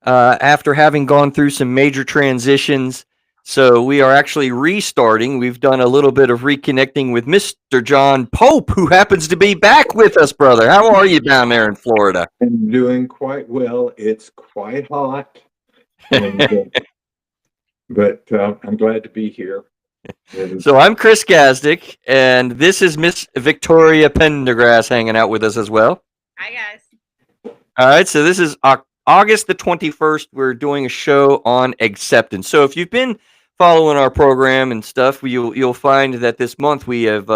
after having gone through some major transitions. So we are actually restarting. We've done a little bit of reconnecting with Mr. John Pope, who happens to be back with us, brother. How are you down there in Florida? I'm doing quite well. It's quite hot, and, but I'm glad to be here. And So I'm Chris Gazdick, and this is Miss Victoria Pendergrass hanging out with us as well. Hi, guys. All right, so this is August the 21st. We're doing a show on acceptance. So if you've been following our program and stuff, you'll find that this month we have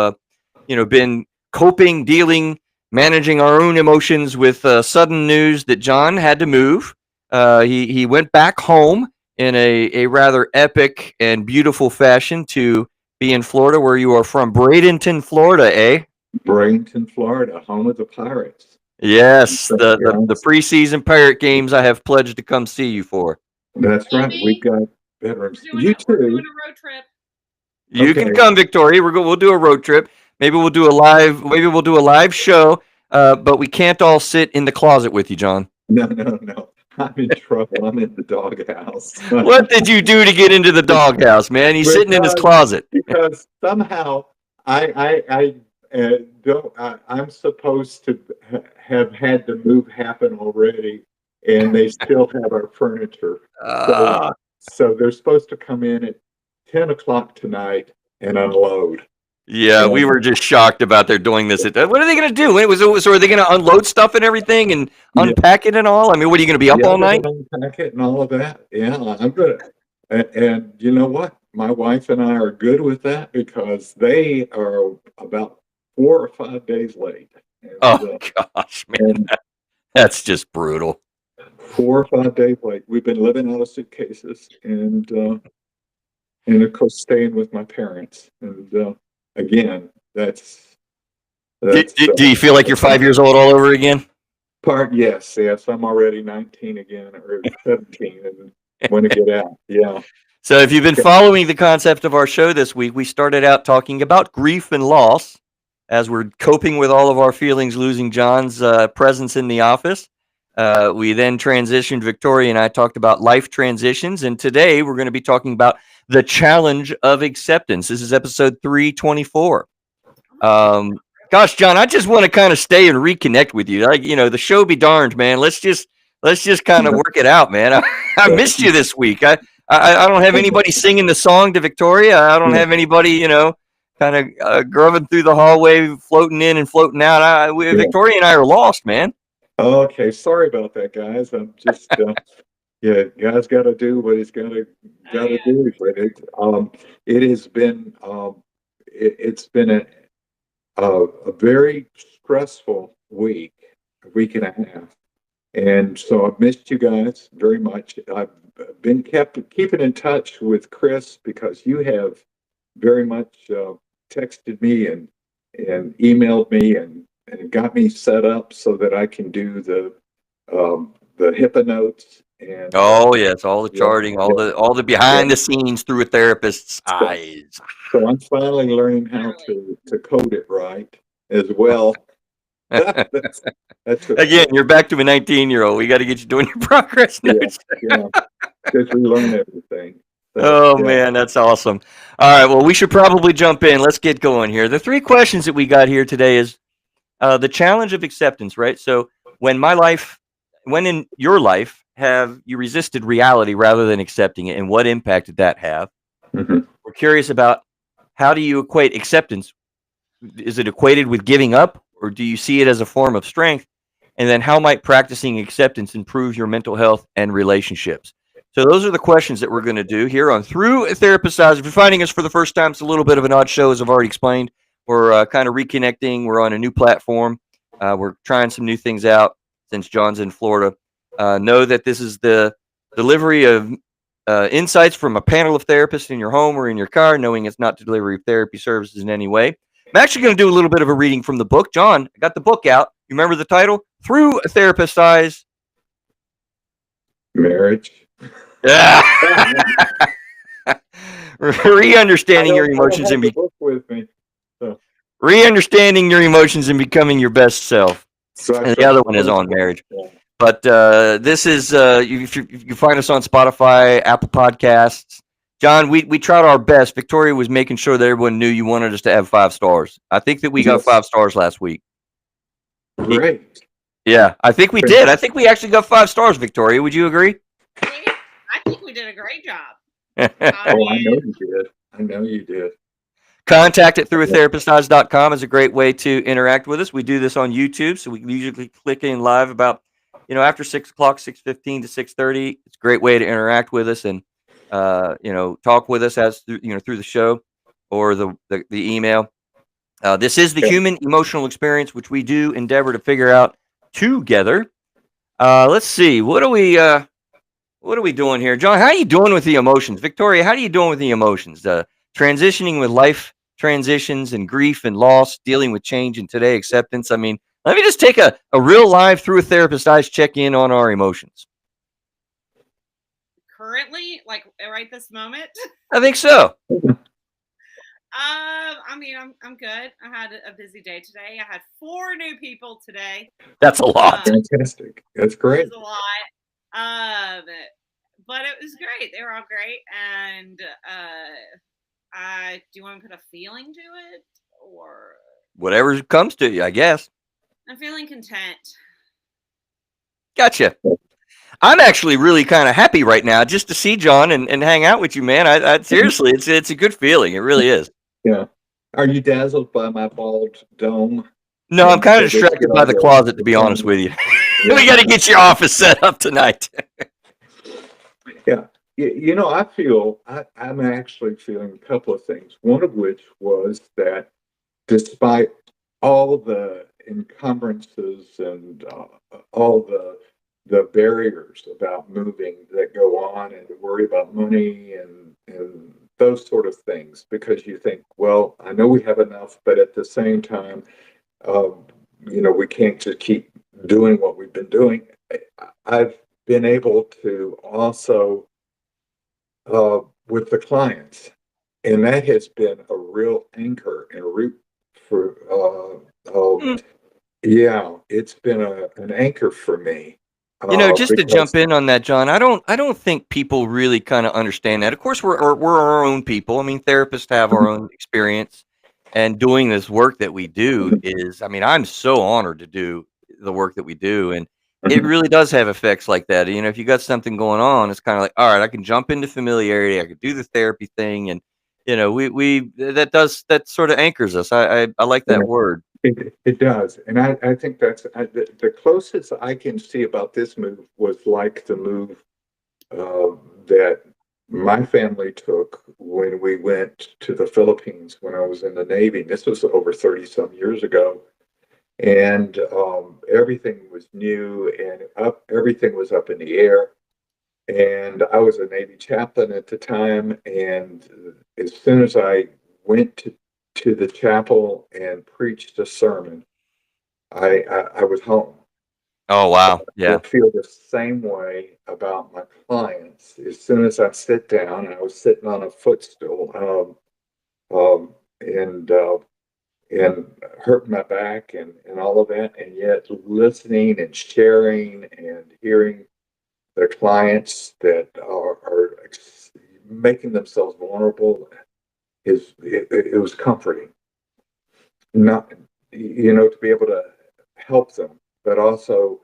been coping, dealing, managing our own emotions with sudden news that John had to move. He went back home in a rather epic and beautiful fashion to be in Florida, where you are from. Bradenton, Florida, eh? Bradenton, Florida, home of the Pirates. Yes, the preseason Pirate games I have pledged to come see you for. That's right. We've got veterans. We're doing a road trip. You can come, Victoria. We'll do a road trip. Maybe we'll do a live show. But we can't all sit in the closet with you, John. No. I'm in trouble. I'm in the doghouse. What did you do to get into the doghouse, man? He's sitting in his closet. Because somehow I'm supposed to have had the move happen already, and they still have our furniture. So they're supposed to come in at 10 o'clock tonight and unload. Yeah, we were just shocked about their doing this. What are they going to do? So are they going to unload stuff and everything and unpack it and all? I mean, what are you going to be up all night? Unpack it and all of that. Yeah, I'm good. And you know what? My wife and I are good with that because they are about 4 or 5 days late. And, gosh, man, that's just brutal. 4 or 5 days late. We've been living out of suitcases and of course staying with my parents. And again, that's do you feel like you're 5 years old all over again? Yes. I'm already 19 again, or 17, and want to get out. Yeah. So if you've been following the concept of our show this week, we started out talking about grief and loss as we're coping with all of our feelings, losing John's presence in the office. We then transitioned. Victoria and I talked about life transitions, and today we're going to be talking about the challenge of acceptance. This is episode 324. Gosh, John, I just want to kind of stay and reconnect with you. Like, the show be darned, man. Let's just kind of work it out, man. I missed you this week. I don't have anybody singing the song to Victoria. I don't have anybody, kind of grubbing through the hallway, floating in and floating out. Victoria and I are lost, man. Okay, sorry about that, guys. I'm just guy's got to do what he's got to do. But it has been it's been a very stressful week and a half, and so I've missed you guys very much. I've been keeping in touch with Chris because you have very much texted me and emailed me and got me set up so that I can do the HIPAA notes. And yes, all the charting, all the behind the scenes through a therapist's eyes. So I'm finally learning how to code it right as well. Again, you're back to a 19-year-old. We got to get you doing your progress notes. Because we learn everything. Man, that's awesome. All right, well, we should probably jump in. Let's get going here. The 3 questions that we got here today is the challenge of acceptance, right? So when in your life have you resisted reality rather than accepting it, and what impact did that have? Mm-hmm. We're curious about how do you equate acceptance? Is it equated with giving up, or do you see it as a form of strength? And then how might practicing acceptance improve your mental health and relationships? So those are the questions that we're going to do here on Through a Therapist's Eyes. If you're finding us for the first time, it's a little bit of an odd show, as I've already explained. We're kind of reconnecting. We're on a new platform. We're trying some new things out since John's in Florida. Know that this is the delivery of insights from a panel of therapists in your home or in your car, knowing it's not the delivery of therapy services in any way. I'm actually going to do a little bit of a reading from the book. John, I got the book out. You remember the title? Through a Therapist's Eyes. Marriage. Re-understanding your emotions and re-understanding your emotions and becoming your best self. And the other one is on marriage. But this is you find us on Spotify, Apple Podcasts. John, we tried our best. Victoria was making sure that everyone knew you wanted us to have 5 stars. I think that we got Yes. 5 stars last week. Great. Yeah, I think we did. I think we actually got 5 stars, Victoria. Would you agree? I think we did a great job. Oh, I know you did. I know you did. Contact at throughatherapisteyes.com is a great way to interact with us. We do this on YouTube, so we usually click in live about, after 6 o'clock, 6:15 to 6:30. It's a great way to interact with us and, talk with us as through the show or the email. This is the human emotional experience, which we do endeavor to figure out together. Let's see. What are we doing here? John, how are you doing with the emotions? Victoria, how are you doing with the emotions? Transitioning with life transitions and grief and loss, dealing with change and today acceptance. I mean, let me just take a real live Through a Therapist Eyes check in on our emotions. Currently, like right this moment. I think so. I mean, I'm good. I had a busy day today. I had 4 new people today. That's a lot. Fantastic. That's great. It was a lot. But it was great. They were all great. And do you want to put a feeling to it, or Whatever comes to you, I guess. I'm feeling content. Gotcha. I'm actually really kind of happy right now just to see John and hang out with you, man. I seriously, it's a good feeling. It really is. Yeah. Are you dazzled by my bald dome? No, I'm kind of distracted by the closet, to be honest with you. We got to get your office set up tonight. Yeah. I feel I'm actually feeling a couple of things. One of which was that despite all the encumbrances and all the barriers about moving that go on, and to worry about money and those sort of things, because you think, well, I know we have enough, but at the same time, we can't just keep doing what we've been doing. I've been able to also with the clients, and that has been a real anchor and root for it's been an anchor for me. Just to jump in on that, John, I don't think people really kind of understand that. Of course, we're our own people. I mean, therapists have our own experience, and doing this work that we do is, I mean, I'm so honored to do the work that we do, and it really does have effects like that. If you got something going on, it's kind of like, all right, I can jump into familiarity, I could do the therapy thing, and that sort of anchors us. I like that word. It does. And I think that's the closest I can see about this move was like the move that my family took when we went to the Philippines when I was in the Navy. This was over 30 some years ago. And everything was new and everything was up in the air. And I was a Navy chaplain at the time. And as soon as I went to the chapel and preached a sermon, I was home. Oh, wow. Yeah. I feel the same way about my clients. As soon as I sit down, I was sitting on a footstool and hurt my back and all of that, and yet listening and sharing and hearing the clients that are making themselves vulnerable it was comforting. Not to be able to help them, but also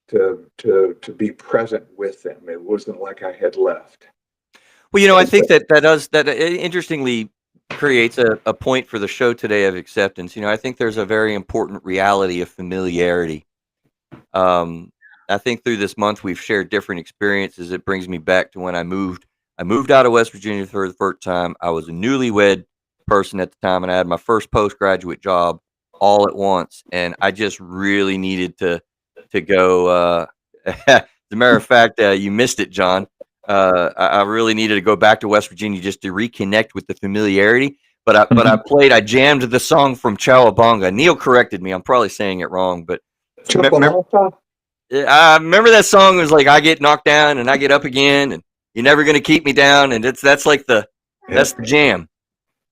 to be present with them. It wasn't like I had left. Well, I think that interestingly creates a point for the show today of acceptance. I think there's a very important reality of familiarity. I think through this month we've shared different experiences. It brings me back to when I moved out of West Virginia for the first time. I was a newlywed person at the time, and I had my first postgraduate job all at once, and I just really needed to go. As a matter of fact, you missed it, John. I really needed to go back to West Virginia just to reconnect with the familiarity. But I jammed the song from Chowabunga. Neil corrected me. I'm probably saying it wrong, but I remember that song was like, I get knocked down and I get up again, and you're never gonna keep me down, and that's like that's the jam.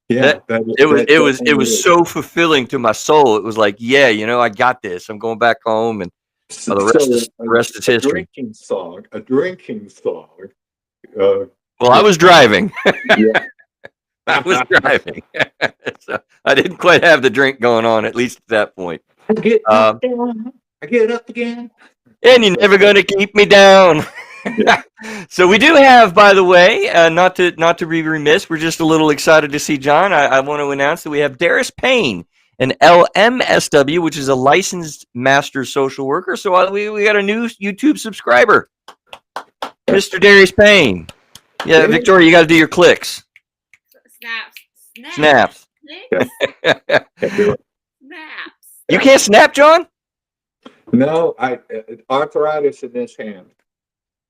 Yeah, it was so fulfilling to my soul. It was like, I got this. I'm going back home, and So, the rest is a history. drinking song. Well, I was driving. Yeah. I was driving. So I didn't quite have the drink going on, at least at that point. I get knocked down. I get up again. And you're never going to keep me down. Yeah. So we do have, by the way, not to be remiss, we're just a little excited to see John. I want to announce that we have Darius Payne, an LMSW, which is a licensed master social worker. So we got a new YouTube subscriber, Mr. Darius Payne. Yeah, Victoria, you got to do your clicks. Snaps. Snaps. Snaps. You can't snap, John? No, I arthritis in this hand.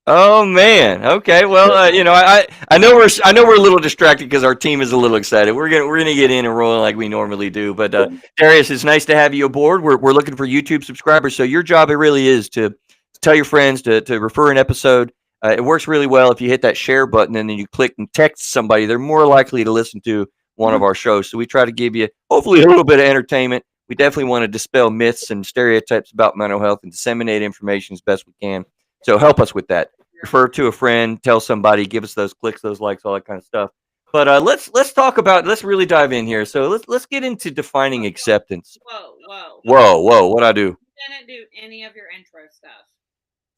Oh man. Okay. Well, I know we're a little distracted because our team is a little excited. We're gonna get in and rolling like we normally do. But Darius, it's nice to have you aboard. We're looking for YouTube subscribers. So your job, it really is to tell your friends to refer an episode. It works really well if you hit that share button and then you click and text somebody. They're more likely to listen to one of our shows. So we try to give you hopefully a little bit of entertainment. We definitely want to dispel myths and stereotypes about mental health and disseminate information as best we can. So help us with that. Refer to a friend, tell somebody, give us those clicks, those likes, all that kind of stuff. But let's talk about, let's really dive in here. So let's get into defining acceptance. Whoa! What'd I do? You didn't do any of your intro stuff.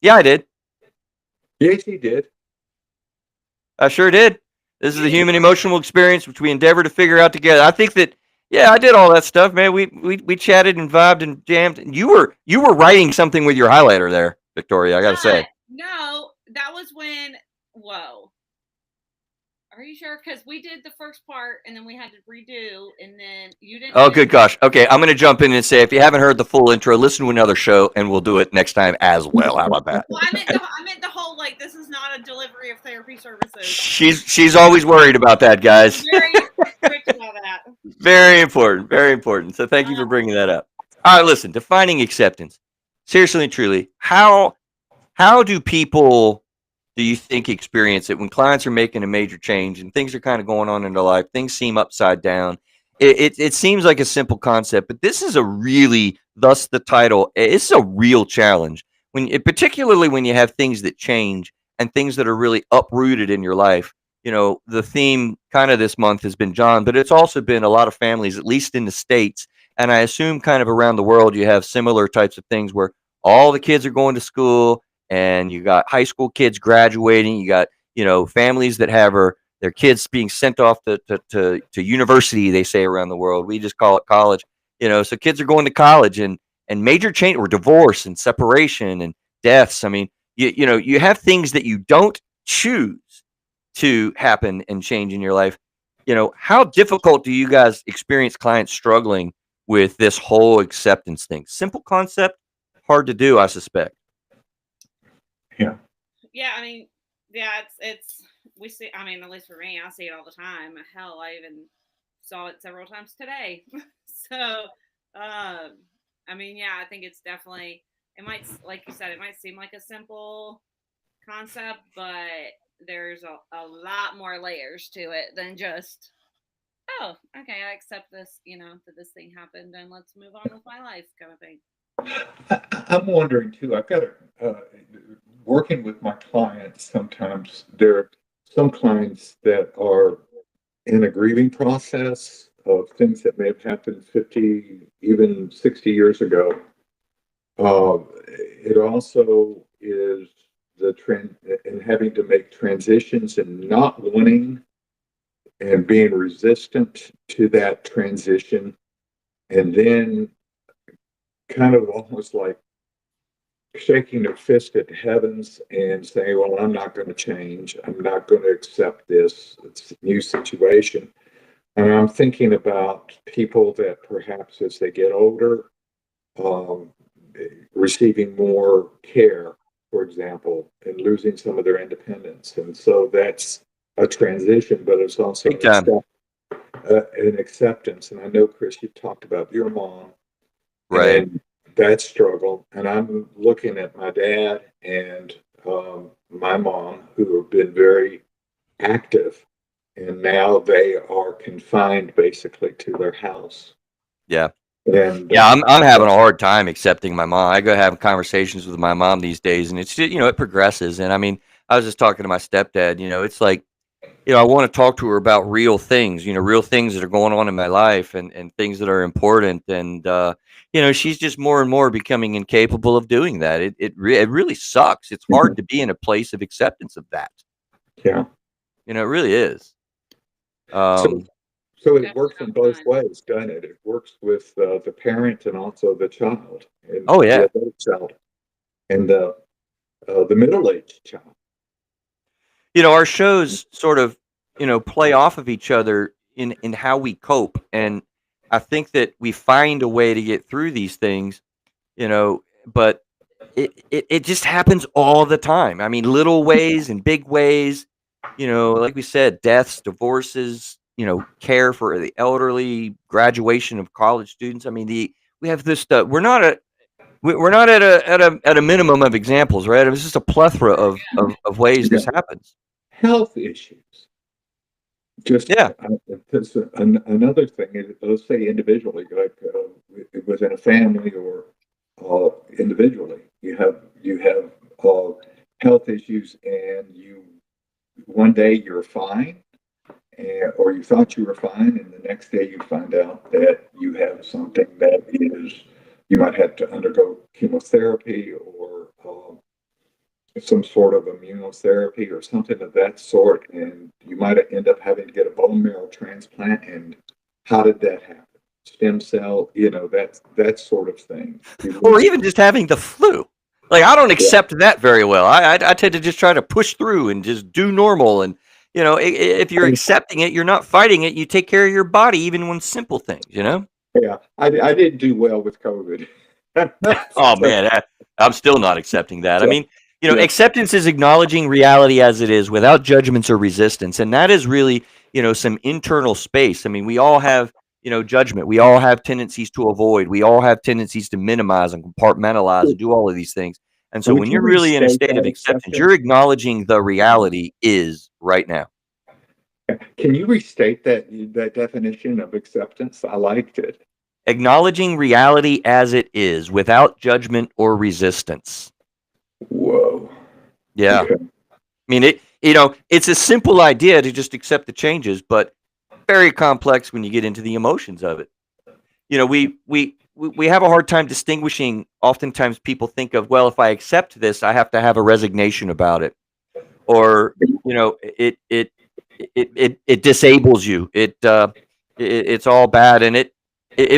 Yeah, I did. Yes, he did. I sure did. This is the human emotional experience which we endeavor to figure out together. I think that, yeah, I did all that stuff, man. We chatted and vibed and jammed. And you were writing something with your highlighter there, Victoria. I gotta say. No, that was when. Whoa. Are you sure? Because we did the first part and then we had to redo, and then you didn't. Oh, good gosh. Okay, I'm going to jump in and say, if you haven't heard the full intro, listen to another show, and we'll do it next time as well. How about that? Well, I meant the whole, like, this is not a delivery of therapy services. She's always worried about that, guys. Very strict about that. Very important. Very important. So thank you for bringing that up. All right, listen. Defining acceptance. Seriously and truly, how do people, do you think, experience it when clients are making a major change and things are kind of going on in their life? Things seem upside down. It seems like a simple concept, but this is a really, thus the title, it's a real challenge. Particularly when you have things that change and things that are really uprooted in your life. You know, the theme kind of this month has been John, but it's also been a lot of families, at least in the States. And I assume kind of around the world, you have similar types of things where all the kids are going to school, and you got high school kids graduating. You got, families that have their kids being sent off to university, they say around the world. We just call it college. So kids are going to college, and major change, or divorce and separation and deaths. I mean, you have things that you don't choose to happen and change in your life. How difficult do you guys experience clients struggling with this whole acceptance thing? Simple concept, hard to do, I suspect. Yeah. Yeah, I mean, yeah, it's we see. I mean, at least for me, I see it all the time. Hell, I even saw it several times today. So, I mean, yeah, I think it's definitely. It might, like you said, it might seem like a simple concept, but there's a lot more layers to it than just, oh, okay, I accept this. That this thing happened, and let's move on with my life, kind of thing. I'm wondering too. I've got working with my clients. Sometimes there are some clients that are in a grieving process of things that may have happened 50, even 60 years ago. It also is the trend in having to make transitions and not wanting and being resistant to that transition, and then kind of almost like shaking their fist at heavens and saying, well, I'm not going to change. I'm not going to accept this new situation. And I'm thinking about people that perhaps as they get older, receiving more care, for example, and losing some of their independence. And so that's a transition, but it's also an acceptance. And I know, Chris, you talked about your mom. Right. And that struggle. And I'm looking at my dad and my mom, who have been very active, and now they are confined basically to their house. Yeah. And Yeah, I'm having a hard time accepting my mom. I go have conversations with my mom these days, and it's it progresses. And I mean, I was just talking to my stepdad. It's like I want to talk to her about real things. Real things that are going on in my life, and things that are important. And she's just more and more becoming incapable of doing that. It really sucks. It's hard to be in a place of acceptance of that. yeah. It really is. So, so it Definitely works in not both fun. ways, doesn't it? It works with the parent and also the child, and Oh the yeah. adult child, and the middle-aged child. Our shows sort of play off of each other in how we cope, and I think that we find a way to get through these things, but it just happens all the time. I mean, little ways and big ways, like we said, deaths, divorces, care for the elderly, graduation of college students. I mean, we have this stuff. We're not at a minimum of examples, right? It's just a plethora of ways Yeah. this happens. Health issues. Just Yeah. another thing is, let's say individually, like within a family or individually, you have health issues, and one day you're fine, or you thought you were fine, and the next day you find out that you have something that you might have to undergo chemotherapy or some sort of immunotherapy or something of that sort, and you might end up having to get a bone marrow transplant. And how did that happen? Stem cell, that sort of thing. Or even just having the flu. Like, I don't accept that very well. I tend to just try to push through and just do normal. And if you're accepting it, you're not fighting it. You take care of your body, even when simple things. Yeah, I didn't do well with COVID. Oh man, I'm still not accepting that. I So, mean, yeah. acceptance is acknowledging reality as it is without judgments or resistance, and that is really, some internal space. I mean, we all have, judgment. We all have tendencies to avoid. We all have tendencies to minimize and compartmentalize and do all of these things. And so, Would when you you're really in a restate state of that acceptance, acceptance? you're acknowledging the reality is right now. Can you restate that definition of acceptance? I liked it. Acknowledging reality as it is without judgment or resistance. Whoa. Yeah. Okay. I mean, it's a simple idea to just accept the changes, but very complex when you get into the emotions of it. We have a hard time distinguishing. Oftentimes, people think of, well, if I accept this, I have to have a resignation about it, or it disables you. It's all bad, and it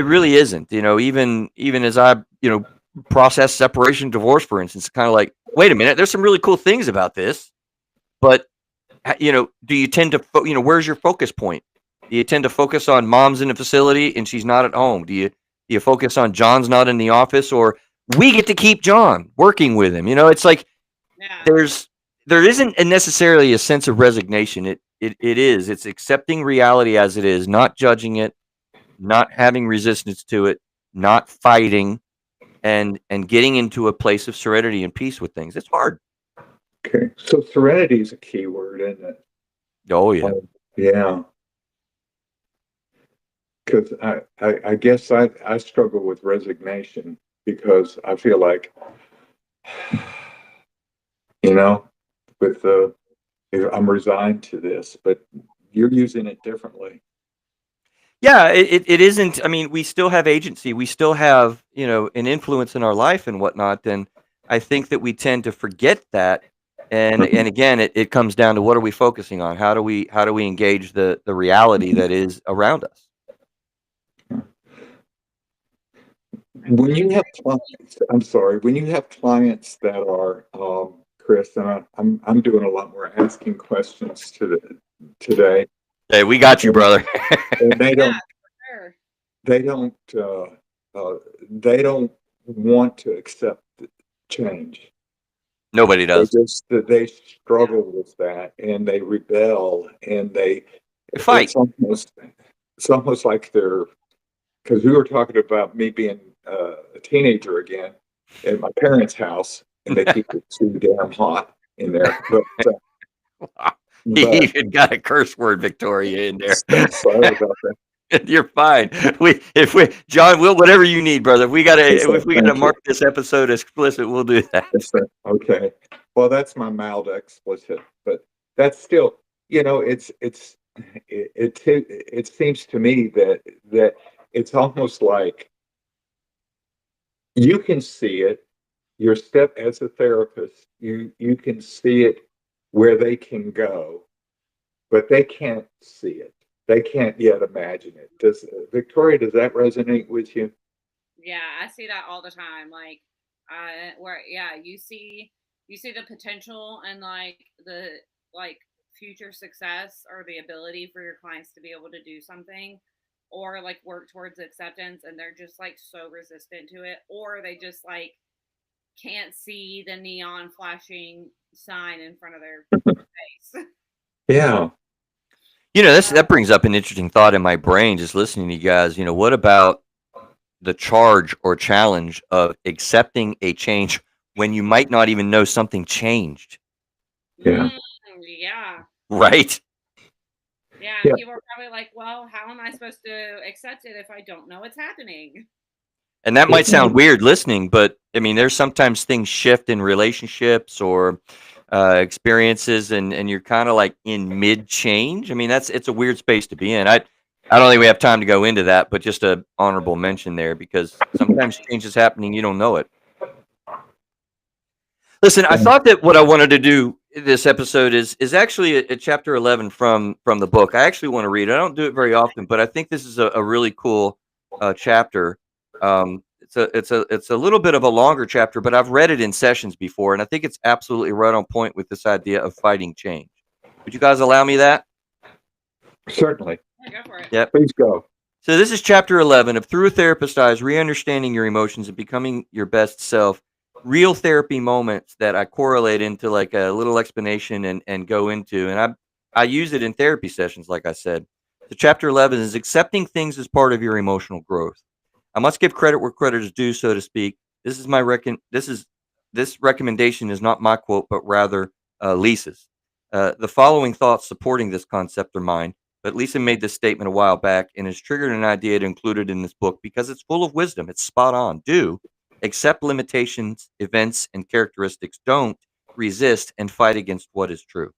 really isn't. Even as I process separation, divorce, for instance, kind of like, wait a minute, there's some really cool things about this, but do you tend to where's your focus point? Do you tend to focus on mom's in the facility and she's not at home? Do you focus on John's not in the office, or we get to keep John working with him? It's like Yeah. there isn't necessarily a sense of resignation. It's accepting reality as it is, not judging it, not having resistance to it, not fighting, and getting into a place of serenity and peace with things. It's hard. Okay. So serenity is a key word, isn't it? Oh yeah. Yeah. Because I guess I struggle with resignation, because I feel like, with I'm resigned to this, but you're using it differently. Yeah, it isn't. I mean, we still have agency. We still have, an influence in our life and whatnot. And I think that we tend to forget that. And again, it comes down to, what are we focusing on? How do we engage the reality that is around us? When you have clients, I'm sorry, when you have clients that are, Chris, and I'm doing a lot more asking questions today, Hey, we got you, brother. and they don't Sure. they don't they don't want to accept the change. Nobody does. They struggle with that, and they rebel, and Fight. it's almost like because we were talking about me being a teenager again at my parents' house, and they keep it too damn hot in there. He even got a curse word, Victoria, in there. Sorry about that. You're fine. John, whatever you need, brother. If we gotta mark this episode explicit, we'll do that. Okay. Well, that's my mild explicit, but that's still, it seems to me that it's almost like you can see it. Your step as a therapist, you can see it where they can go, but they can't see it. They can't yet imagine it. Victoria, does that resonate with you? Yeah, I see that all the time. Like, where you see the potential and like the like future success or the ability for your clients to be able to do something or like work towards acceptance, and they're just like so resistant to it, or they just like can't see the neon flashing sign in front of their face. Yeah. That brings up an interesting thought in my brain just listening to you guys. What about the charge or challenge of accepting a change when you might not even know something changed? Yeah. Yeah. Right? Yeah, Yeah. people are probably like, well, how am I supposed to accept it if I don't know what's happening? And that might sound weird listening, but I mean, there's sometimes things shift in relationships or experiences, and you're kind of like in mid change. I mean, it's a weird space to be in. I don't think we have time to go into that, but just a honorable mention there because sometimes change is happening, you don't know it. Listen, I thought that what I wanted to do this episode is actually a chapter 11 from the book. I actually want to read it. I don't do it very often, but I think this is a really cool chapter. It's a little bit of a longer chapter, but I've read it in sessions before, and I think it's absolutely right on point with this idea of fighting change. Would you guys allow me that? Certainly. Yeah, go for it. Yep. Please go. So this is chapter 11 of Through a Therapist's Eyes, Re-Understanding Your Emotions and Becoming Your Best Self. Real therapy moments that I correlate into like a little explanation and go into. And I use it in therapy sessions, like I said. So chapter 11 is accepting things as part of your emotional growth. I must give credit where credit is due, so to speak. This recommendation is not my quote, but rather Lisa's. The following thoughts supporting this concept are mine, but Lisa made this statement a while back and has triggered an idea to include it in this book because it's full of wisdom. It's spot on. Do accept limitations, events, and characteristics. Don't resist and fight against what is true.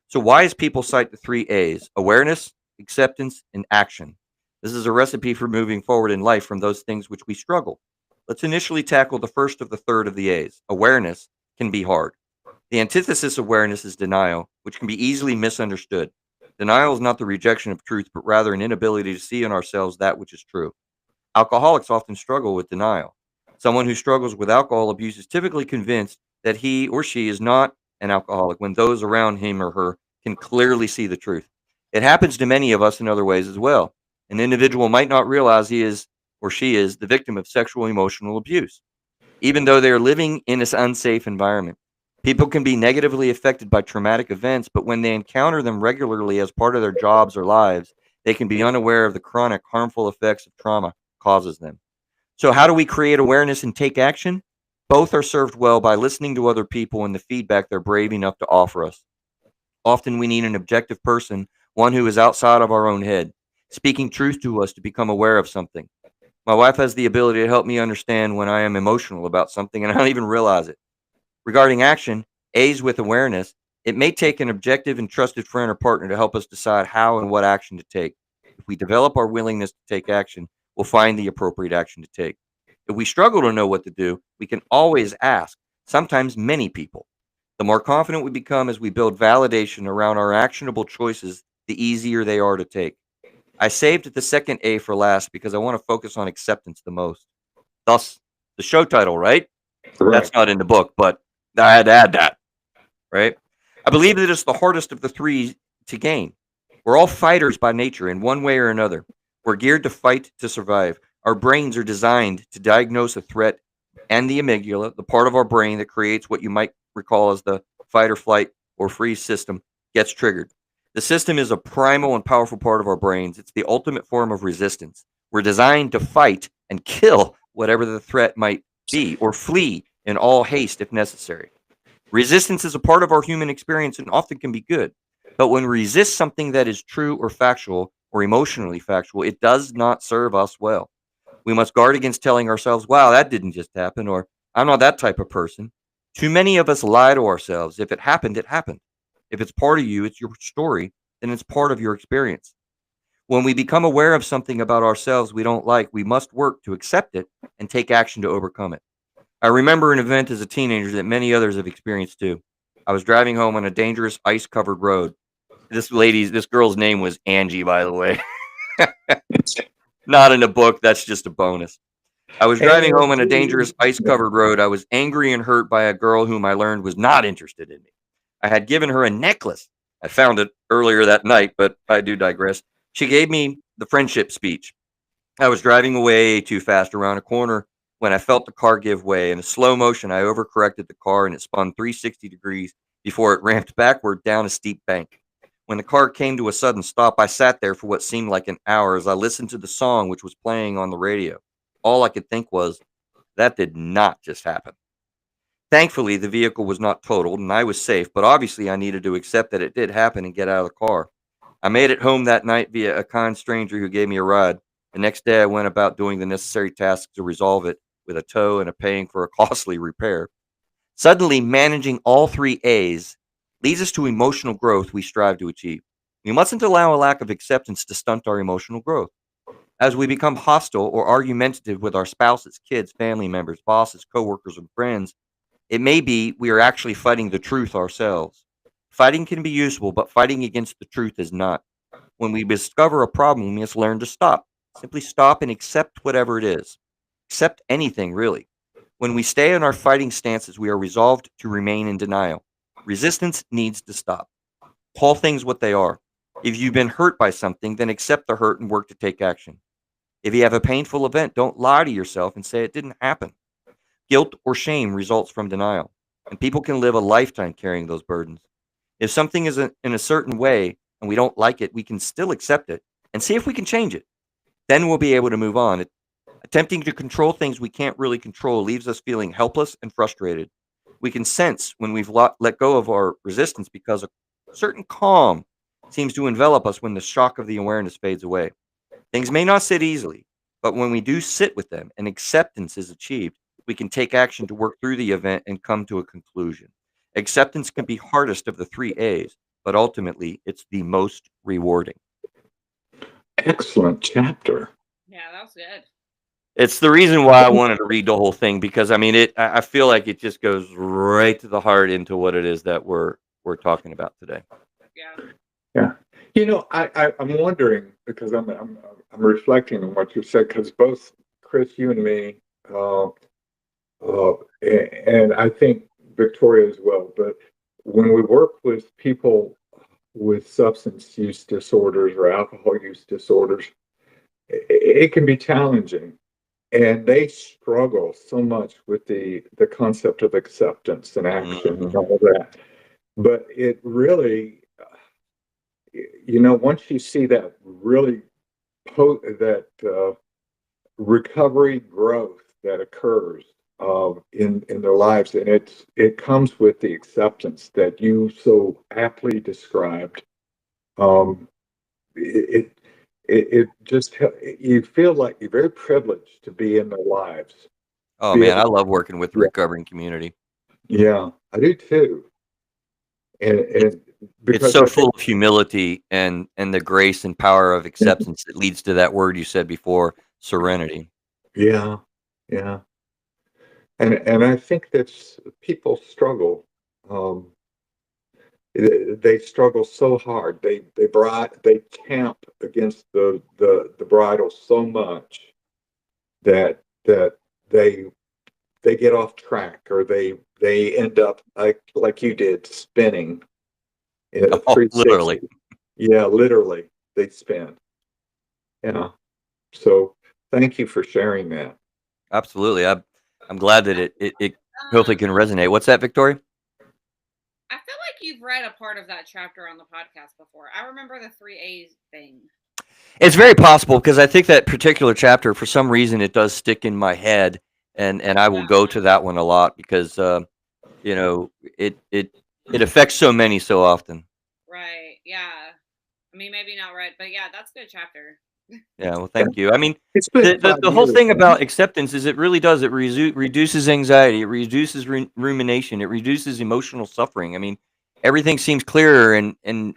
So wise people cite the 3 A's: awareness, acceptance, and action. This is a recipe for moving forward in life from those things which we struggle. Let's initially tackle the first of the third of the A's. Awareness can be hard. The antithesis of awareness is denial, which can be easily misunderstood. Denial is not the rejection of truth, but rather an inability to see in ourselves that which is true. Alcoholics often struggle with denial. Someone who struggles with alcohol abuse is typically convinced that he or she is not an alcoholic when those around him or her can clearly see the truth. It happens to many of us in other ways as well. An individual might not realize he is or she is the victim of sexual emotional abuse, even though they are living in this unsafe environment. People can be negatively affected by traumatic events, but when they encounter them regularly as part of their jobs or lives, they can be unaware of the chronic harmful effects of trauma causes them. So, how do we create awareness and take action? Both are served well by listening to other people and the feedback they're brave enough to offer us. Often we need an objective person, one who is outside of our own head, speaking truth to us to become aware of something. My wife has the ability to help me understand when I am emotional about something and I don't even realize it. Regarding action, A's with awareness, it may take an objective and trusted friend or partner to help us decide how and what action to take. If we develop our willingness to take action, we'll find the appropriate action to take. If we struggle to know what to do, we can always ask, sometimes many people. The more confident we become as we build validation around our actionable choices, the easier they are to take. I saved the second A for last because I want to focus on acceptance the most. Thus, the show title, right? That's not in the book, but I had to add that, right? I believe that it's the hardest of the 3 to gain. We're all fighters by nature in one way or another. We're geared to fight to survive. Our brains are designed to diagnose a threat, and the amygdala, the part of our brain that creates what you might recall as the fight or flight or freeze system, gets triggered. The system is a primal and powerful part of our brains. It's the ultimate form of resistance. We're designed to fight and kill whatever the threat might be or flee in all haste if necessary. Resistance is a part of our human experience and often can be good. But when we resist something that is true or factual, or emotionally factual, it does not serve us well. We must guard against telling ourselves, wow, that didn't just happen, or I'm not that type of person. Too many of us lie to ourselves. If it happened, it happened. If it's part of you, it's your story, then it's part of your experience. When we become aware of something about ourselves we don't like, we must work to accept it and take action to overcome it. I remember an event as a teenager that many others have experienced too. I was driving home on a dangerous ice covered road. This girl's name was Angie, by the way. Not in a book, that's just a bonus. I was driving home on a dangerous ice covered road. I was angry and hurt by a girl whom I learned was not interested in me. I had given her a necklace. I found it earlier that night, but I do digress. She gave me the friendship speech. I was driving way too fast around a corner when I felt the car give way. In a slow motion, I overcorrected the car and it spun 360 degrees before it ramped backward down a steep bank. When the car came to a sudden stop, I sat there for what seemed like an hour as I listened to the song which was playing on the radio. All I could think was, that did not just happen. Thankfully, the vehicle was not totaled and I was safe, but obviously I needed to accept that it did happen and get out of the car. I made it home that night via a kind stranger who gave me a ride. The next day, I went about doing the necessary tasks to resolve it with a tow and a paying for a costly repair. Suddenly, managing all three A's leads us to emotional growth we strive to achieve. We mustn't allow a lack of acceptance to stunt our emotional growth. As we become hostile or argumentative with our spouses, kids, family members, bosses, coworkers, and friends, it may be we are actually fighting the truth ourselves. Fighting can be useful, but fighting against the truth is not. When we discover a problem, we must learn to stop. Simply stop and accept whatever it is. Accept anything, really. When we stay in our fighting stances, we are resolved to remain in denial. Resistance needs to stop. Call things what they are. If you've been hurt by something, then accept the hurt and work to take action. If you have a painful event, don't lie to yourself and say it didn't happen. Guilt or shame results from denial, and people can live a lifetime carrying those burdens. If something is in a certain way and we don't like it, we can still accept it and see if we can change it. Then we'll be able to move on. Attempting to control things we can't really control leaves us feeling helpless and frustrated. We can sense when we've let go of our resistance because a certain calm seems to envelop us when the shock of the awareness fades away. Things may not sit easily, but when we do sit with them and acceptance is achieved, we can take action to work through the event and come to a conclusion. Acceptance can be hardest of the three A's, but ultimately it's the most rewarding. Excellent chapter. Yeah, that was good. It's the reason why I wanted to read the whole thing because I mean I feel like it just goes right to the heart into what it is that we're talking about today. Yeah. Yeah. You know, I'm wondering because I'm reflecting on what you said because both Chris, you and me, and I think Victoria as well. But when we work with people with substance use disorders or alcohol use disorders, it can be challenging, and they struggle so much with the concept of acceptance and action and all that. But it really, once you see that really recovery growth that occurs in their lives, and it comes with the acceptance that you so aptly described. It just you feel like you're very privileged to be in their lives. Oh man, I love working with the recovering community. Yeah, I do too. And It's because so full of humility and the grace and power of acceptance that leads to that word you said before, serenity. Yeah, yeah. And I think that people struggle. They struggle so hard. They camp against the bridle so much that they get off track, or they end up like you did, spinning in a Oh, 360. literally. Yeah, literally they spin. Yeah. So thank you for sharing that. Absolutely. I'm glad that it hopefully can resonate. What's that, Victoria? I feel like you've read a part of that chapter on the podcast before. I remember the 3A's thing. It's very possible because I think that particular chapter, for some reason, it does stick in my head, and I will go to that one a lot because it affects so many so often. Right. Yeah. I mean, maybe not right, but yeah, that's a good chapter. Yeah, well, thank you. I mean, It's been the 5 whole years. thing about acceptance is it really does. It reduces anxiety. It reduces rumination. It reduces emotional suffering. I mean, everything seems clearer and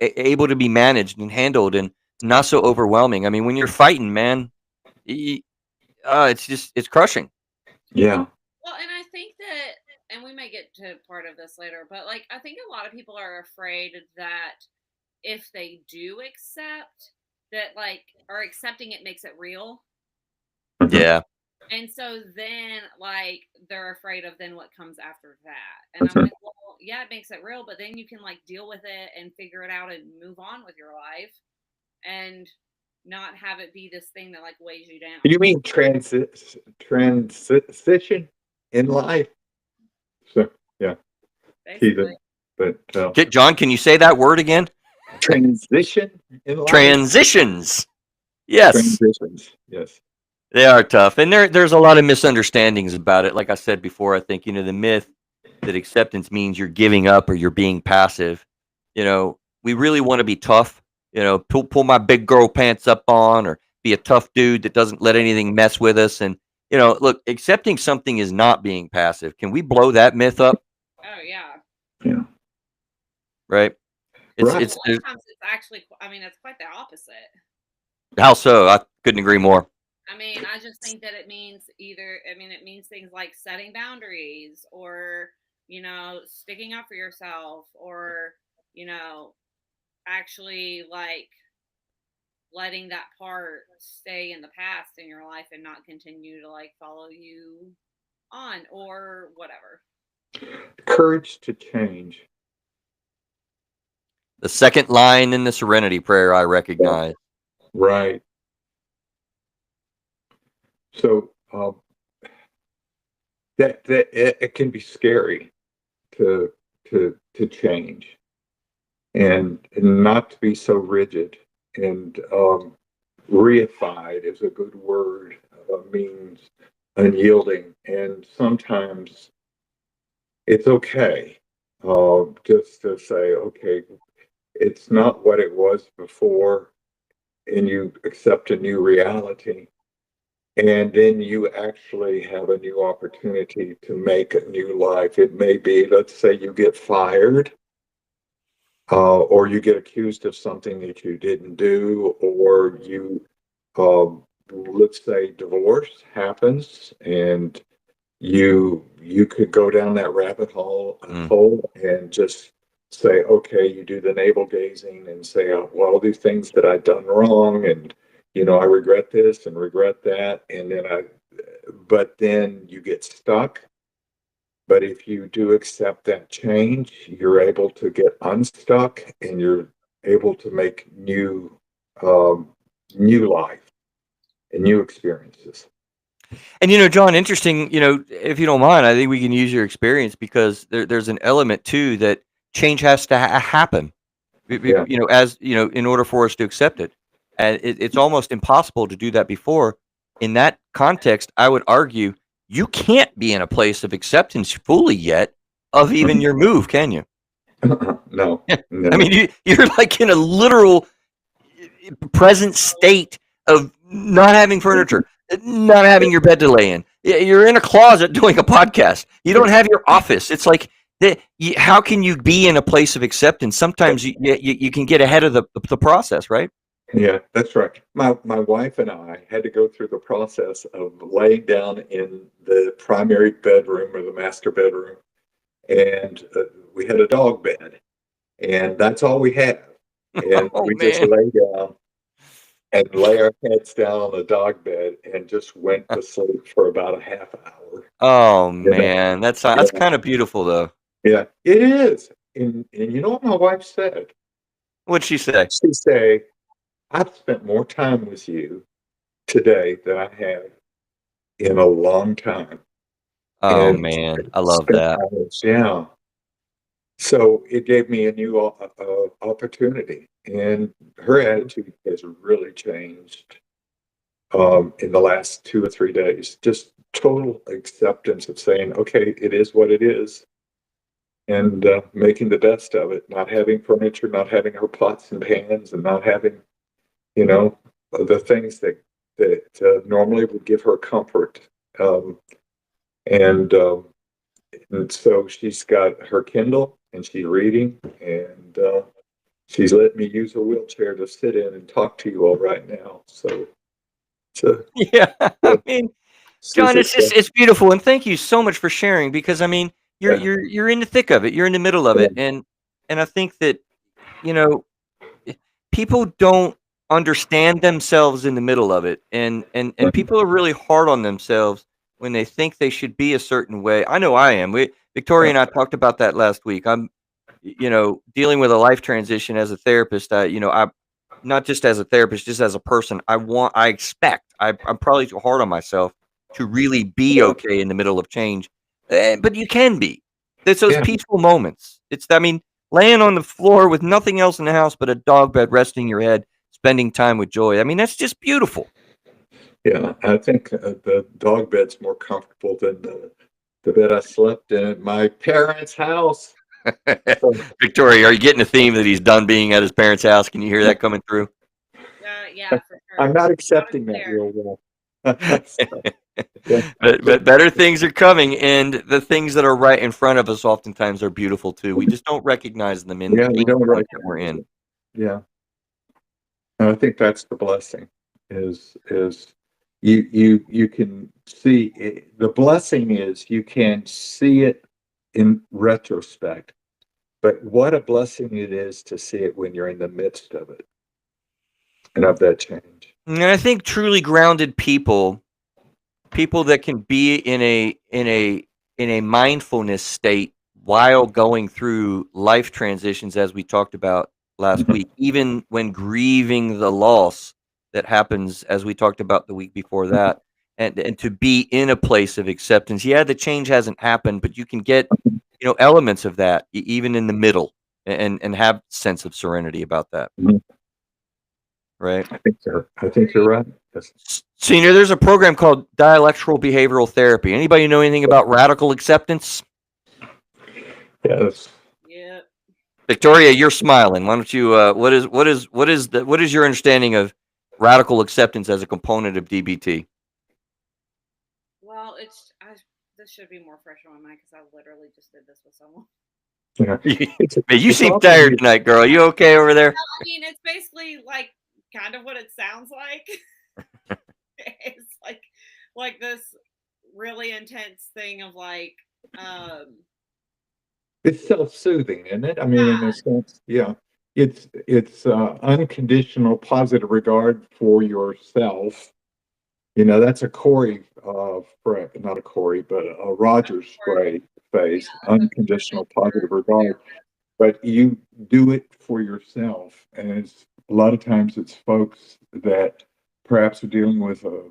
able to be managed and handled and not so overwhelming. I mean, when you're fighting, man, it's crushing. Yeah. Well, and I think that, and we may get to part of this later, but like, I think a lot of people are afraid that if they do accept, that like, or accepting it makes it real. Mhm. Yeah. And so then, like, they're afraid of then what comes after that. And I'm like, well, yeah, it makes it real, but then you can like deal with it and figure it out and move on with your life and not have it be this thing that like weighs you down. You mean transition in life? So, yeah. Basically. But John, can you say that word again? transition in life? Transitions. Yes. Transitions. Yes. They are tough, and there's a lot of misunderstandings about it. Like I said before, I think the myth that acceptance means you're giving up or you're being passive. We really want to be tough. Pull my big girl pants up on, or be a tough dude that doesn't let anything mess with us. And look, accepting something is not being passive. Can we blow that myth up? Oh, yeah. Yeah. Right? Right. It's A lot of times it's actually, I mean, it's quite the opposite. how so? I couldn't agree more. I mean, I just think that it means it means things like setting boundaries or, sticking up for yourself or, actually like letting that part stay in the past in your life and not continue to like follow you on or whatever. Courage to change. The second line in the Serenity Prayer I recognize. Right. So that it can be scary to change and not to be so rigid and reified is a good word. Means unyielding, and sometimes it's okay just to say, okay, it's not what it was before, and you accept a new reality. And then you actually have a new opportunity to make a new life. It may be, let's say you get fired, or you get accused of something that you didn't do, or let's say divorce happens, and you could go down that rabbit hole and just say, okay, you do the navel gazing and say, oh, well, all these things that I've done wrong, and I regret this and regret that, and but then you get stuck. But if you do accept that change, you're able to get unstuck, and you're able to make new life and new experiences. And John, interesting. If you don't mind, I think we can use your experience because there's an element too that change has to happen. Yeah. As in order for us to accept it, and it's almost impossible to do that before. In that context, I would argue you can't be in a place of acceptance fully yet of even your move, can you? No. I mean, you're like in a literal present state of not having furniture, not having your bed to lay in. You're in a closet doing a podcast. You don't have your office. It's like, how can you be in a place of acceptance? Sometimes you can get ahead of the process, right? Yeah, that's right. My wife and I had to go through the process of laying down in the primary bedroom or the master bedroom, and we had a dog bed, and that's all we have. And Oh we just man. lay down and lay our heads down on the dog bed and just went to sleep for about a half hour. Oh You know? man, that's Yeah, kind of beautiful though. yeah, it is. And you know what my wife said? What'd she say? She said, I've spent more time with you today than I have in a long time. Oh And man, I love spent that. hours, yeah. So it gave me a new opportunity, and her attitude has really changed in the last 2 or 3 days. Just total acceptance of saying, okay, it is what it is, making the best of it, not having furniture, not having her pots and pans, and not having, you know, the things that normally would give her comfort. Um, and so she's got her Kindle and she's reading, and she's letting me use her wheelchair to sit in and talk to you all right now. So it's a, Yeah, I mean, this John, is it's beautiful, and thank you so much for sharing, because I mean, you're yeah, you're in the thick of it, you're in the middle of yeah, it, and I think that, you know, people don't understand themselves in the middle of it, and people are really hard on themselves when they think they should be a certain way. I know I am. Victoria and I talked about that last week. I'm, dealing with a life transition as a therapist. I not just as a therapist, just as a person. I expect. I'm probably too hard on myself to really be yeah, okay in the middle of change, but you can be. It's those yeah, peaceful moments. I mean, laying on the floor with nothing else in the house but a dog bed resting your head, spending time with joy. I mean, that's just beautiful. yeah. I think the dog bed's more comfortable than the bed I slept in at my parents' house. So, Victoria, are you getting the theme that he's done being at his parents' house? Can you hear that coming through? Yeah, for I'm sure. not Loud accepting and that clear. real well. So, yeah, But better things are coming, and the things that are right in front of us oftentimes are beautiful too. We just don't recognize them in the yeah, we pain don't point that we're recognize in. it. Yeah, and I think that's the blessing. Is you can see it, the blessing is you can see it in retrospect, but what a blessing it is to see it when you're in the midst of it and of that change. And I think truly grounded people that can be in a mindfulness state while going through life transitions, as we talked about last Mhm. week, even when grieving the loss that happens, as we talked about the week before that, and to be in a place of acceptance. Yeah, the change hasn't happened, but you can get, elements of that even in the middle, and have sense of serenity about that, Mhm. right? I think you're right. Yes. Senior, there's a program called dialectical behavioral therapy. Anybody know anything about radical acceptance? Yes. Yeah. Victoria, you're smiling. Why don't you? What is your understanding of radical acceptance as a component of DBT? Well, this should be more fresh on my mind because I literally just did this with someone. Yeah. It's Man, you it's seem often tired tonight, girl. You okay over there? I mean, it's basically like kind of what it sounds like. It's like this really intense thing of like, um, it's self-soothing, isn't it? I mean, in a sense, yeah. It's unconditional positive regard for yourself. That's a Corey not a Corey, but a Rogers yeah, phrase, the unconditional positive regard. But you do it for yourself, and it's a lot of times it's folks that perhaps are dealing with a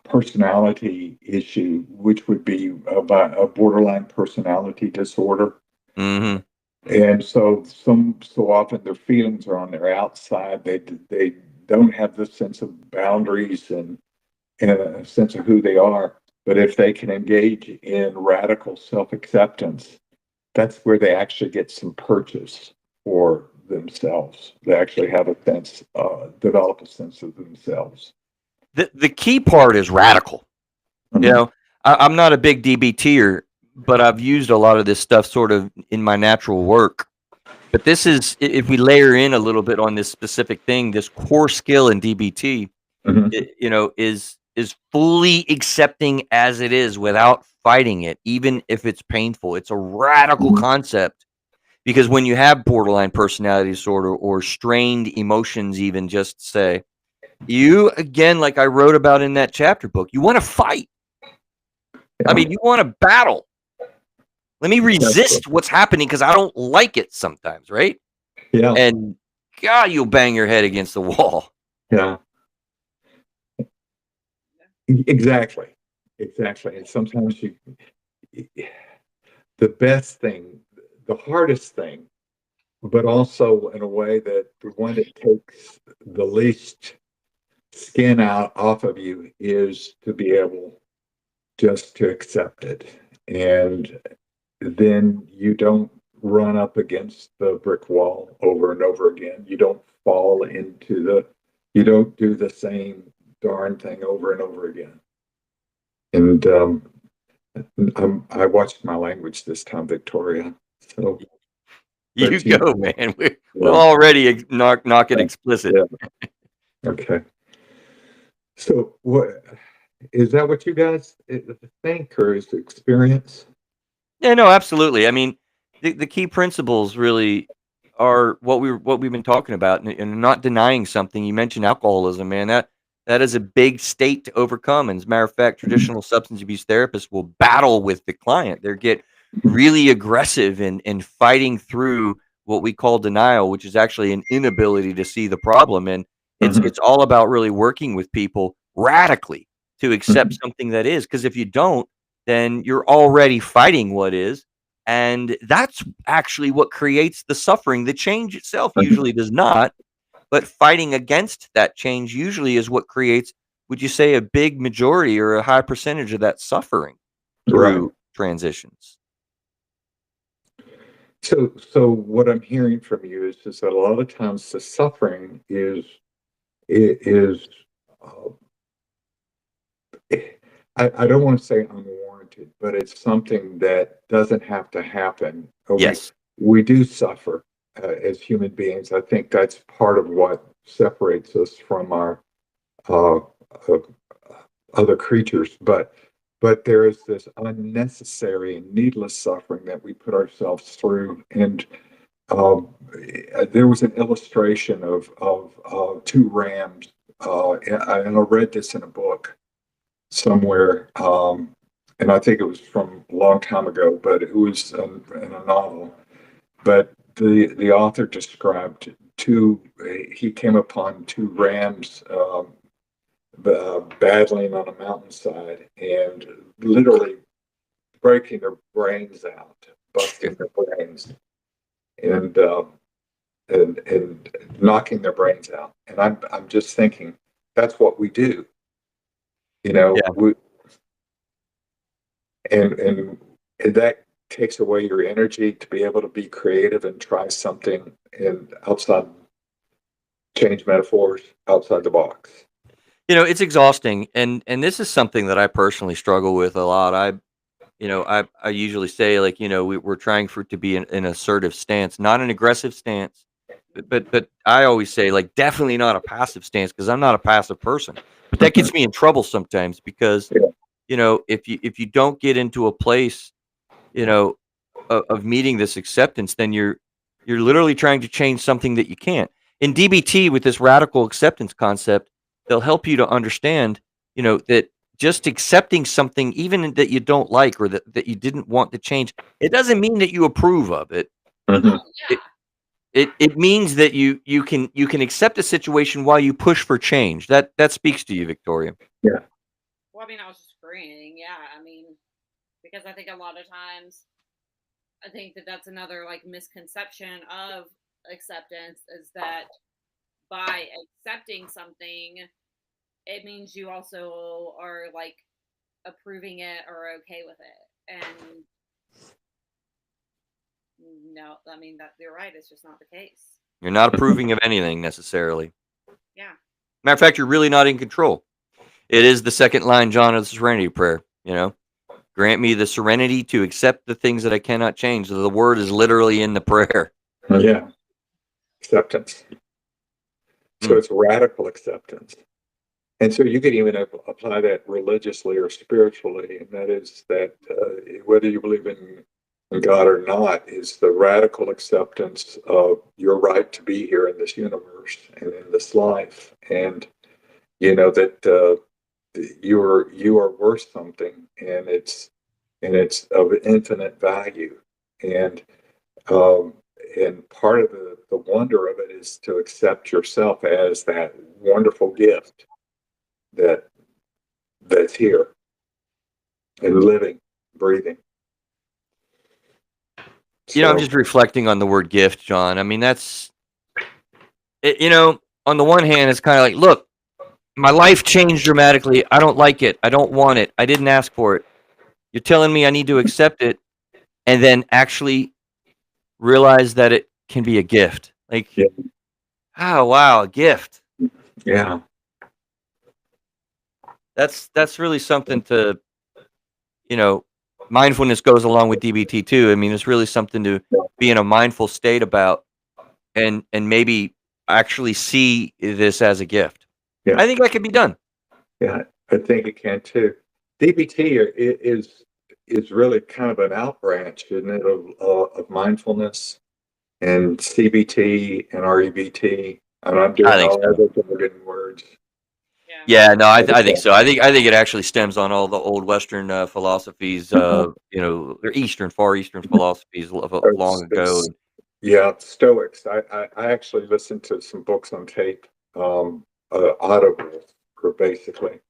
personality issue, which would be about a borderline personality disorder. Mm-hmm. And so often their feelings are on their outside. They don't have this sense of boundaries and a sense of who they are. But if they can engage in radical self-acceptance, that's where they actually get some purchase for themselves. They actually have a sense, develop a sense of themselves. The key part is radical. You Mhm. know, I'm not a big DBTer, but I've used a lot of this stuff sort of in my natural work. But this is, if we layer in a little bit on this specific thing, this core skill in DBT, Mhm. is fully accepting as it is without fighting it, even if it's painful. It's a radical Mhm. concept, because when you have borderline personality disorder or strained emotions, even just say, you again, like I wrote about in that chapter book, you want to fight. I Yeah, mean, you want to battle. Let me that's right. resist what's happening because I don't like it sometimes, right? Yeah, And God, you'll bang your head against the wall. yeah, exactly, exactly. And sometimes the best thing, the hardest thing, but also in a way that the one that takes the least skin out off of you is to be able just to accept it. And then you don't run up against the brick wall over and over again. You don't fall into you don't do the same darn thing over and over again. And I watched my language this time, Victoria. So You go, man. We'll yeah. already knock it explicit. Yeah. Okay. So what is that what you guys think, or is experience? Yeah, no, absolutely. I mean, the key principles really are what we've been talking about, and not denying something. You mentioned alcoholism, man. That is a big state to overcome. And as a matter of fact, traditional substance abuse therapists will battle with the client. They get really aggressive in fighting through what we call denial, which is actually an inability to see the problem. And it's all about really working with people radically to accept something that is. Because if you don't, then you're already fighting what is. And that's actually what creates the suffering. The change itself usually does not, but fighting against that change usually is what creates, would you say, a big majority or a high percentage of that suffering through transitions? So what I'm hearing from you is that a lot of times the suffering is uh, I don't want to say unwarranted, but it's something that doesn't have to happen. Yes. We do suffer as human beings. I think that's part of what separates us from our uh, uh, other creatures. But there is this unnecessary, needless suffering that we put ourselves through. And there was an illustration of two rams, and I read this in a book somewhere, and I think it was from a long time ago, but it was in a novel. But the author described he came upon two rams battling on a mountainside and literally breaking their brains out, busting their brains, and and knocking their brains out. And I'm just thinking that's what we do, Yeah. And that takes away your energy to be able to be creative and try something and outside, change metaphors outside the box. It's exhausting, and this is something that I personally struggle with a lot. I usually say, like, we're trying for it to be an assertive stance, not an aggressive stance, but I always say, like, definitely not a passive stance, because I'm not a passive person. But that gets me in trouble sometimes because, if you don't get into a place, of meeting this acceptance, then you're literally trying to change something that you can't. In DBT, with this radical acceptance concept, they'll help you to understand, that just accepting something, even that you don't like or that you didn't want to change, it doesn't mean that you approve of it. It means that you can accept a situation while you push for change. That speaks to you, Victoria. Yeah. Well, I mean, I was just agreeing. Yeah, I mean, because I think a lot of times, I think that that's another like misconception of acceptance is that by accepting something, it means you also are like approving it or okay with it. And no, I mean that you're right. It's just not the case. You're not approving of anything necessarily. Yeah. Matter of fact, you're really not in control. It is the second line, John, of the Serenity Prayer. Grant me the serenity to accept the things that I cannot change. The word is literally in the prayer. Yeah. Acceptance. So it's radical acceptance. And so you could even apply that religiously or spiritually, and that is that whether you believe in God or not, is the radical acceptance of your right to be here in this universe and in this life, and that you are worth something, and it's of infinite value, and part of the wonder of it is to accept yourself as that wonderful gift that's here and living, breathing. I'm just reflecting on the word gift, John. I mean, that's it, on the one hand, it's kind of like, look, my life changed dramatically. I don't like it. I don't want it. I didn't ask for it. You're telling me I need to accept it. and then actually realize that it can be a gift. Like, Yeah. oh wow, a gift. Yeah. That's really something to, mindfulness goes along with DBT too. I mean, it's really something to be in a mindful state about, and maybe actually see this as a gift. Yeah. I think that can be done. Yeah, I think it can too. DBT is really kind of an out branch, isn't it, of mindfulness and CBT and REBT. And I'm doing I think all so. the jargon words. Yeah, no, I think so. I think it actually stems on all the old Western philosophies. They're Far Eastern philosophies of long ago. Yeah, Stoics. I actually listened to some books on tape, audible, basically,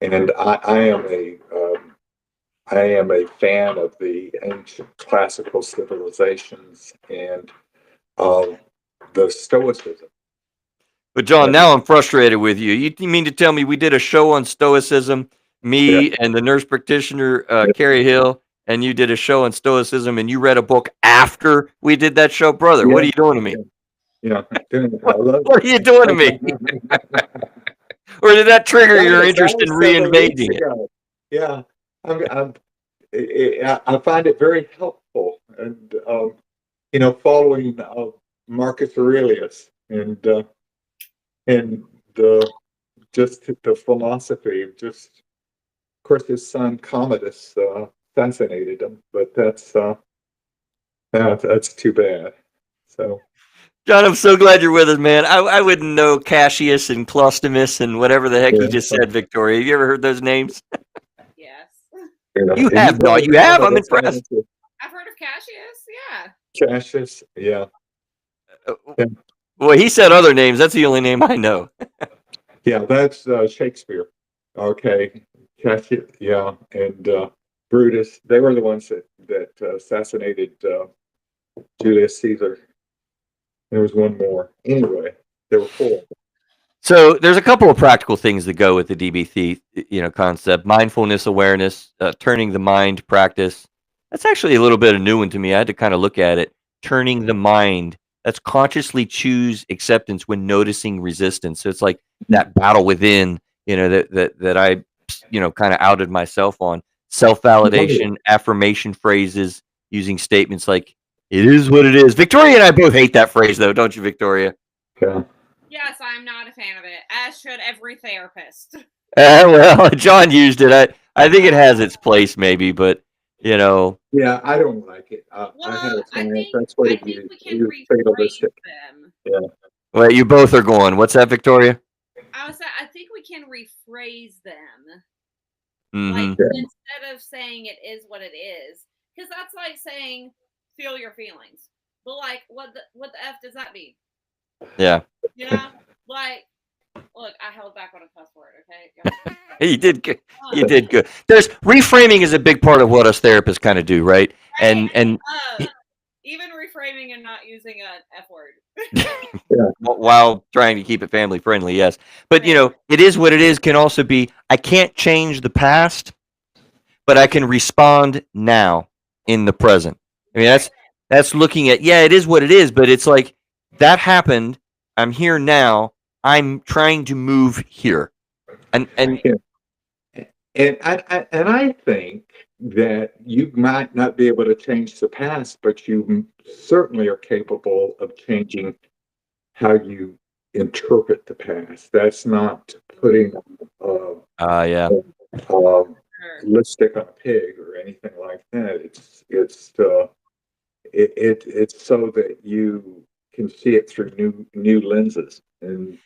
and I am a fan of the ancient classical civilizations and the Stoicism. But John, now I'm frustrated with you. You mean to tell me we did a show on Stoicism, me and the nurse practitioner, Carrie Hill, and you did a show on Stoicism, and you read a book after we did that show? Brother, what are you doing to me? Yeah. What are you doing to me? Or did that trigger your interest in reinvading it? Yeah. I find it very helpful, and following Marcus Aurelius and the the philosophy of of course his son Commodus fascinated him, but that's too bad. So John, I'm so glad you're with us, man. I wouldn't know Cassius and Clostomus and whatever the heck you just said, Victoria. Have you ever heard those names? Yes. You have not. You have? I'm impressed. I've heard of Cassius. Yeah. Cassius, yeah. Well, he said other names. That's the only name I know. Yeah, that's Shakespeare. Okay, Cassius, yeah, and Brutus. They were the ones that assassinated Julius Caesar. There was one more. Anyway, there were four. So there's a couple of practical things that go with the DBT, concept: mindfulness, awareness, turning the mind practice. That's actually a little bit of a new one to me. I had to kind of look at it. Turning the mind. That's consciously choose acceptance when noticing resistance. So it's like that battle within, that I, kind of outed myself on. Self-validation, affirmation phrases, using statements like "it is what it is." Victoria and I both hate that phrase, though, don't you, Victoria? Yeah. Yes, I'm not a fan of it, as should every therapist. Well, John used it. I think it has its place, maybe, but Yeah, I don't like it. Well, I had a I client. think That's what we it can is. rephrase them. Yeah. Well, you both are going. What's that, Victoria? I think we can rephrase them. Mm-hmm. Like instead of saying it is what it is, because that's like saying feel your feelings. But like, what the f does that mean? Yeah. Like, look, I held back on a cuss word. Okay. You did good. You did good. There's reframing is a big part of what us therapists kind of do, right? And even reframing and not using an F word. While trying to keep it family friendly, yes. But it is what it is can also be I can't change the past, but I can respond now in the present. I mean that's looking at it is what it is, but it's like that happened. I'm here now. I'm trying to move here. And I think that you might not be able to change the past, but you certainly are capable of changing how you interpret the past. That's not putting lipstick on a pig or anything like that. It's so that you can see it through new lenses. And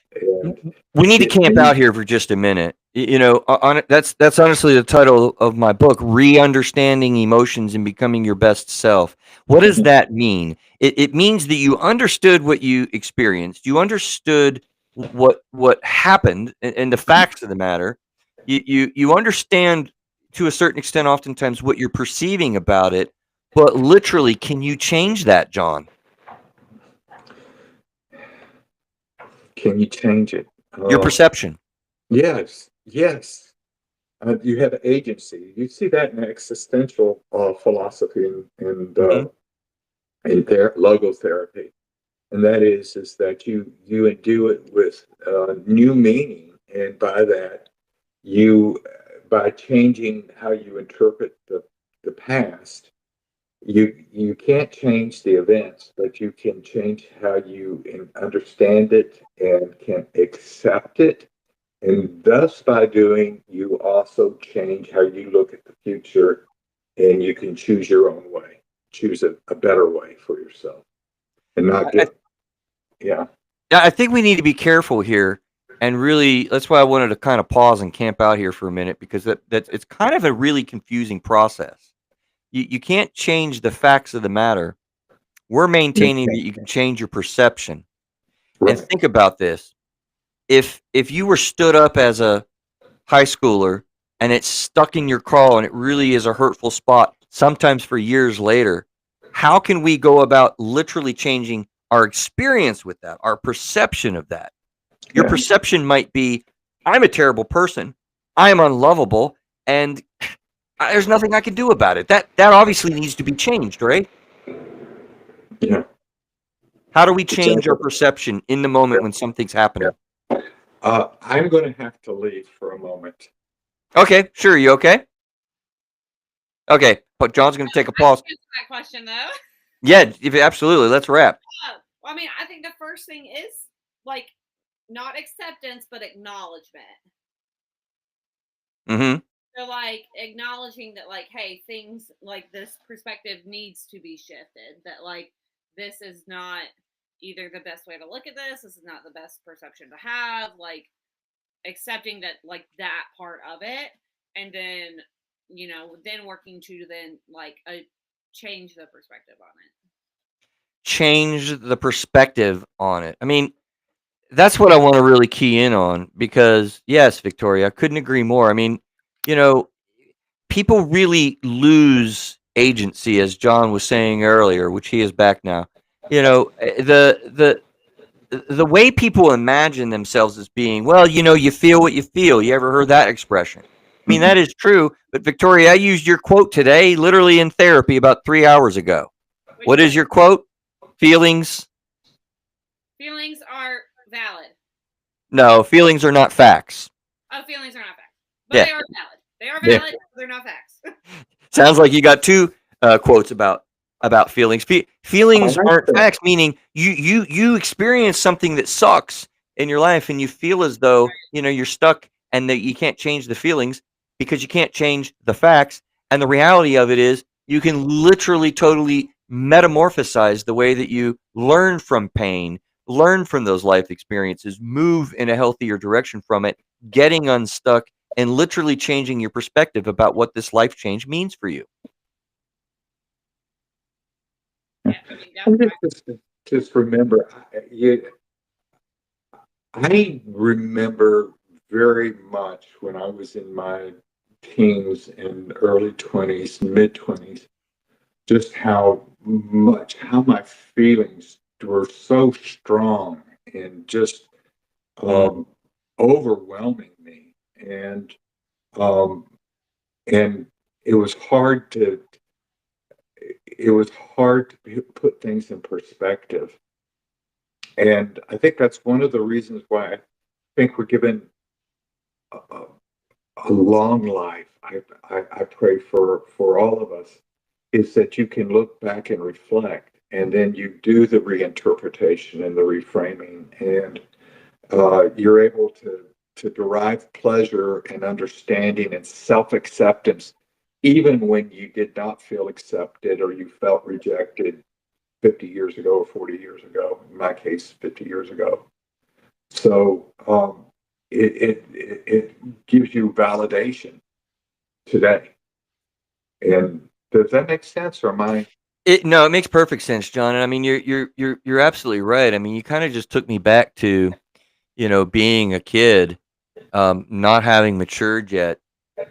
we need to camp out here for just a minute. That's honestly the title of my book, Re-Understanding Emotions and Becoming Your Best Self. What does that mean? It means that you understood what you experienced. You understood what happened and the facts of the matter. You understand to a certain extent, oftentimes, what you're perceiving about it. But literally, can you change that, John? Can you change it? Your perception. Yes. You have agency. You see that in existential philosophy and Mhm. in logotherapy, and that is that you endue it with new meaning, and by that you by changing how you interpret the past, you can't change the events, but you can change how you understand it and can accept it. And thus, by doing, you also change how you look at the future, and you can choose your own way, choose a better way for yourself, and not I, get, yeah. I think we need to be careful here, and really, that's why I wanted to kind of pause and camp out here for a minute because that it's kind of a really confusing process. You can't change the facts of the matter. We're maintaining that you can change your perception. And Right. think about this: if you were stood up as a high schooler and it's stuck in your craw and it really is a hurtful spot, sometimes for years later, how can we go about literally changing our experience with that, our perception of that? Your Yeah. perception might be, I'm a terrible person, I am unlovable, and there's nothing I can do about it. That obviously needs to be changed, right? Yeah. How do we change our Exactly. perception in the moment when something's happening? I'm going to have to leave for a moment. Okay, sure. You okay? Okay, but John's going to take a I can pause. answer that question though. Yeah, absolutely. Let's wrap. Well, I mean, I think the first thing is like not acceptance, but acknowledgement. Mm-hmm. So like acknowledging that like, hey, things like this perspective needs to be shifted. That like this is not either the best way to look at this. This is not the best perception to have. Like accepting that like that part of it, and then then working to then like change the perspective on it. Change the perspective on it. I mean, that's what I want to really key in on because, yes, Victoria, I couldn't agree more. I mean, you know, people really lose agency, as John was saying earlier, which he is back now. The way people imagine themselves as being, well, you feel what you feel. You ever heard that expression? I mean, that is true. But Victoria, I used your quote today, literally in therapy about 3 hours ago. Which What is your quote? Feelings? feelings are valid. No, feelings are not facts. Oh, feelings are not facts, but Yeah, they are valid. They are Yeah. valid. They're not facts. sounds like you got two quotes about feelings. I Feelings like aren't that. facts, meaning you experience something that sucks in your life, and you feel as though you're stuck, and that you can't change the feelings because you can't change the facts. And the reality of it is, you can literally, totally metamorphosize the way that you learn from pain, learn from those life experiences, move in a healthier direction from it, getting unstuck and literally changing your perspective about what this life change means for you. Yeah, I mean, I definitely. just remember, I remember very much when I was in my teens and early 20s, mid 20s, just how my feelings were so strong and just Mm. um, overwhelming me. Um, and it was hard to it was hard to put things in perspective. And I think that's one of the reasons why I think we're given a, a long life. I pray for all of us is that you can look back and reflect, and then you do the reinterpretation and the reframing, and you're able to derive pleasure and understanding and self-acceptance, even when you did not feel accepted or you felt rejected 50 years ago or 40 years ago. In my case, 50 years ago. So it gives you validation today. And does that make sense, or am I? No, it makes perfect sense, John. And I mean, you're absolutely right. I mean, you kind of just took me back to being a kid, not having matured yet,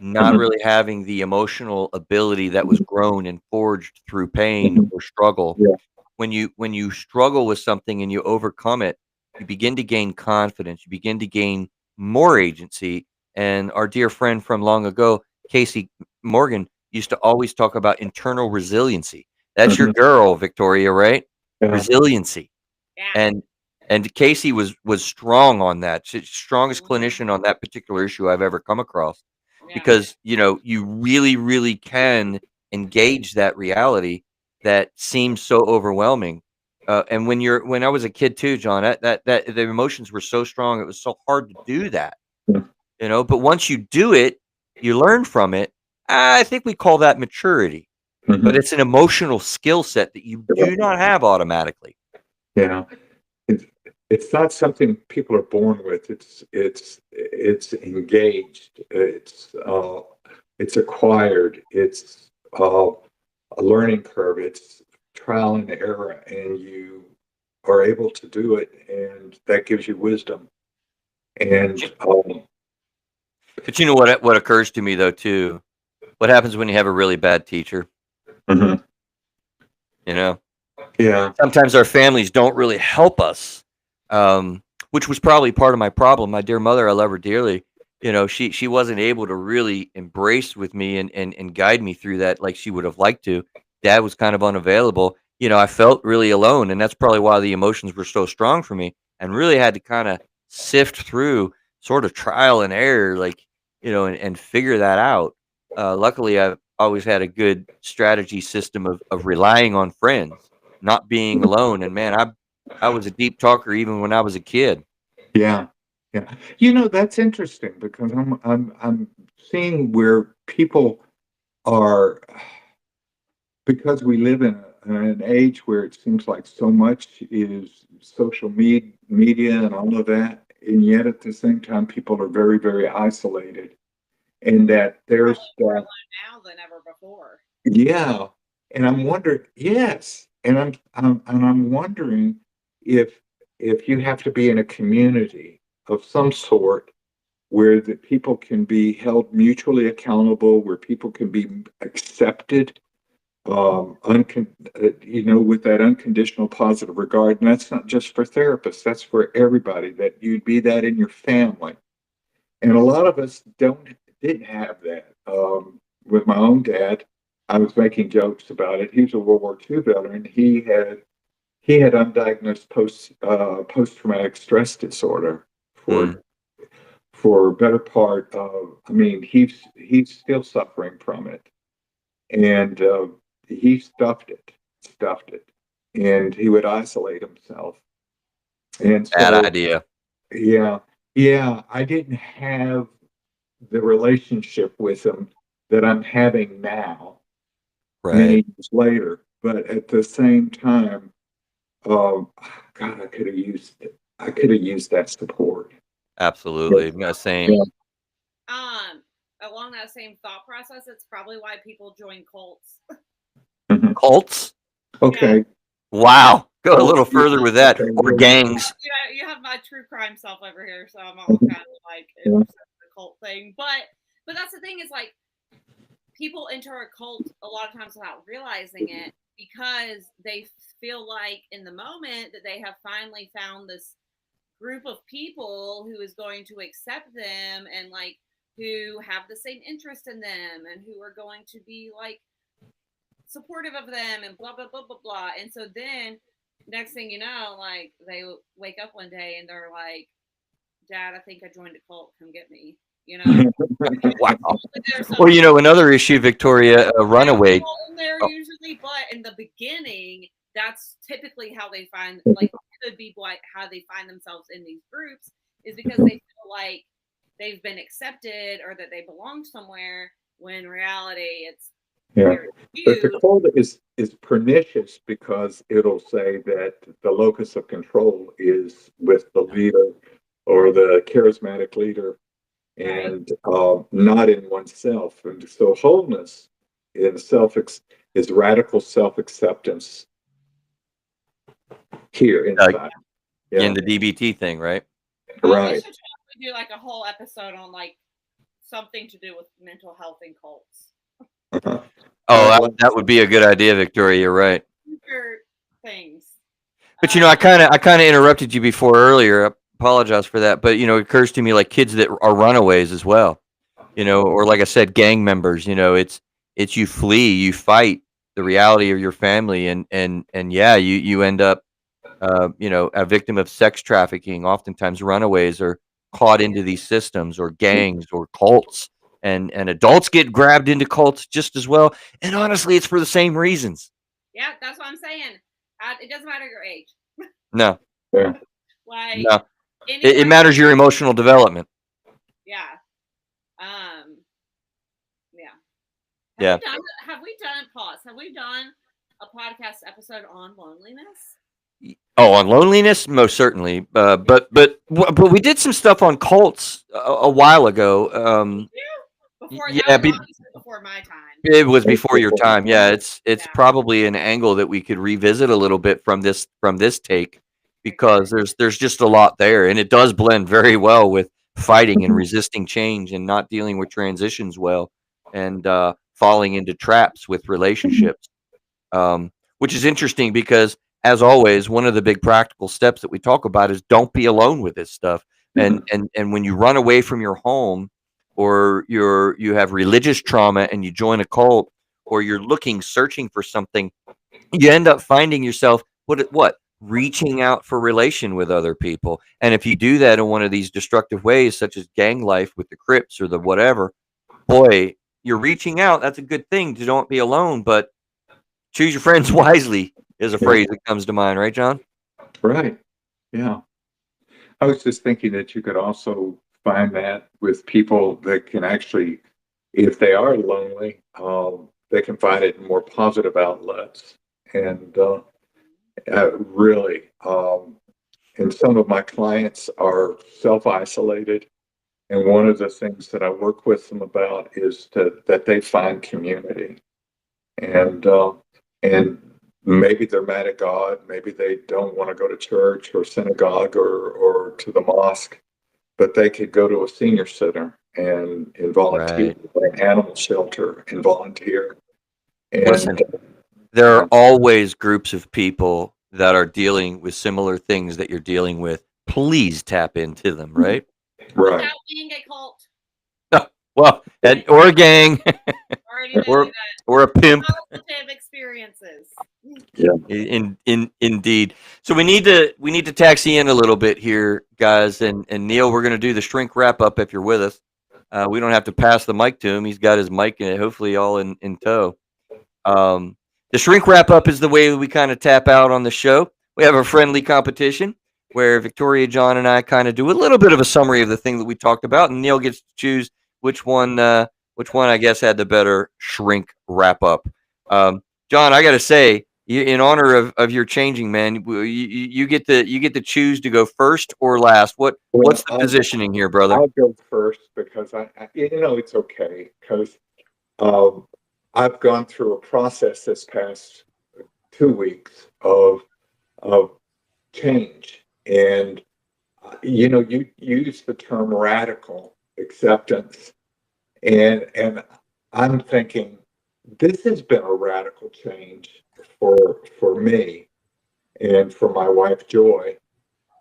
not Mhm. really having the emotional ability that was grown and forged through pain Mhm. or struggle. Yeah. When you struggle with something and you overcome it, you begin to gain confidence. You begin to gain more agency, And our dear friend from long ago, Casey Morgan, used to always talk about internal resiliency. That's your girl, Victoria, right? Yeah. Resiliency. Yeah. And Casey was strong on that. She's strongest Mhm. clinician on that particular issue I've ever come across. Yeah. Because, you know, you really, really can engage that reality that seems so overwhelming. And when I was a kid too, John, that the emotions were so strong, it was so hard to do that. Yeah. You know, but once you do it, you learn from it. I think we call that maturity. But it's an emotional skill set that you do not have automatically. Yeah. It's not something people are born with. It's engaged. It's acquired. It's a learning curve. It's trial and error, and you are able to do it, and that gives you wisdom. And But you know what occurs to me though too? What happens when you have a really bad teacher? mhm. You know, Yeah. sometimes our families don't really help us, which was probably part of my problem. My dear mother, I love her dearly. You know, she wasn't able to really embrace with me and guide me through that like she would have liked to. Dad was kind of unavailable. You know, I felt really alone, and that's probably why the emotions were so strong for me, and really had to kind of sift through sort of trial and error, like, you know, and figure that out. Luckily, I've always had a good strategy system of relying on friends, not being alone. And man, I was a deep talker even when I was a kid. Yeah. Yeah. You know, that's interesting because I'm seeing where people are, because we live in an age where it seems like so much is social media and all of that, and yet at the same time, people are very, very isolated, and that there's More alone now than ever before. yeah, and I'm wondering, yes, and I'm wondering if you have to be in a community of some sort where the people can be held mutually accountable, where people can be accepted, you know, with that unconditional positive regard. And that's not just for therapists, that's for everybody, that you'd be that in your family. And a lot of us didn't have that. With my own dad, I was making jokes about it. He's a World War II veteran. He had undiagnosed post traumatic stress disorder Mm. for a better part of. I mean, he's still suffering from it, and he stuffed it, and he would isolate himself. And Bad so, idea. yeah, yeah, I didn't have the relationship with him that I'm having now, many Right. years later. But at the same time, God, I could have used that support. Absolutely. Yeah, same. Yeah. Along that same thought process, it's probably why people join cults. Mhm. Cults. Okay. Wow. Go a little Okay. further with that. Or Yeah. gangs. You have my true crime self over here, so I'm all kind of like Yeah. interested in the cult thing. But that's the thing, is like people enter a cult a lot of times without realizing it, because they feel like in the moment that they have finally found this group of people who is going to accept them, and like who have the same interest in them, and who are going to be like supportive of them, and blah blah blah blah blah. And so then next thing you know, like they wake up one day and they're like, Dad, I think I joined a cult, come get me, you know. Wow. There's some Well, you know, another issue, Victoria, a runaway. people in there Oh, usually, but in the beginning, that's typically how they find, like, could be how they find themselves in these groups, is because they feel like they've been accepted or that they belong somewhere, when in reality it's Yeah. very But the skewed. code is pernicious because it'll say that the locus of control is with the leader or the charismatic leader, Right. and not in oneself. And so wholeness in is radical self acceptance here inside. Yeah. in the DBT thing, right? We Right. should totally do like a whole episode on like something to do with mental health and cults. Uh-huh. Oh, I'd that, like- that would be a good idea, Victoria. You're right. Future things. But you know, I kind of interrupted you before earlier. apologize for that, but, it occurs to me like kids that are runaways as well, or like I said, gang members, it's you flee, you fight the reality of your family and yeah, you end up, a victim of sex trafficking. Oftentimes runaways are caught into these systems or gangs or cults and adults get grabbed into cults just as well. And honestly, it's for the same reasons. Yeah, that's what I'm saying. It doesn't matter your age. No, Yeah. Like no. It anyone. matters your emotional development. Yeah. Yeah. Yeah. Have we done pause? Have we done a podcast episode on loneliness? Oh, on loneliness, most certainly. But we did some stuff on cults a while ago. Before Yeah, that was obviously before my time. it was before your time. Yeah, it's Yeah. probably an angle that we could revisit a little bit from this take because there's just a lot there, and it does blend very well with fighting and resisting change and not dealing with transitions well and falling into traps with relationships. Which is interesting because, as always, one of the big practical steps that we talk about is don't be alone with this stuff. And when you run away from your home, or you have religious trauma and you join a cult, or you're searching for something, you end up finding yourself what reaching out for relation with other people. And if you do that in one of these destructive ways, such as gang life with the Crips or the whatever, boy, you're reaching out. That's a good thing to don't be alone, but choose your friends wisely is a phrase that comes to mind, right, John? Right. Yeah. I was just thinking that you could also find that with people that can actually, if they are lonely, they can find it in more positive outlets. And really, and some of my clients are self-isolated. And one of the things that I work with them about is that they find community. And maybe they're mad at God. Maybe they don't want to go to church or synagogue or to the mosque, but they could go to a senior center and volunteer, or an animal shelter and volunteer. And Listen, there are always groups of people that are dealing with similar things that you're dealing with. Please tap into them, right? right. Without being a cult. Well, or a gang, Already know or that. or a pimp. Positive experiences. Indeed. So we need to taxi in a little bit here, guys. And Neil, we're going to do the shrink wrap up if you're with us. We don't have to pass the mic to him. He's got his mic in it, hopefully all in tow. The shrink wrap up is the way we kind of tap out on the show. We have a friendly competition where Victoria, John, and I kind of do a little bit of a summary of the thing that we talked about, and Neil gets to choose which one I guess had the better shrink wrap up. John, I got to say, in honor of your changing, man, you get to choose to go first or last. What's the positioning here, brother? I'll go first because I it's okay because I've gone through a process this past 2 weeks of change, and you use the term radical acceptance, and I'm thinking this has been a radical change for me and for my wife Joy,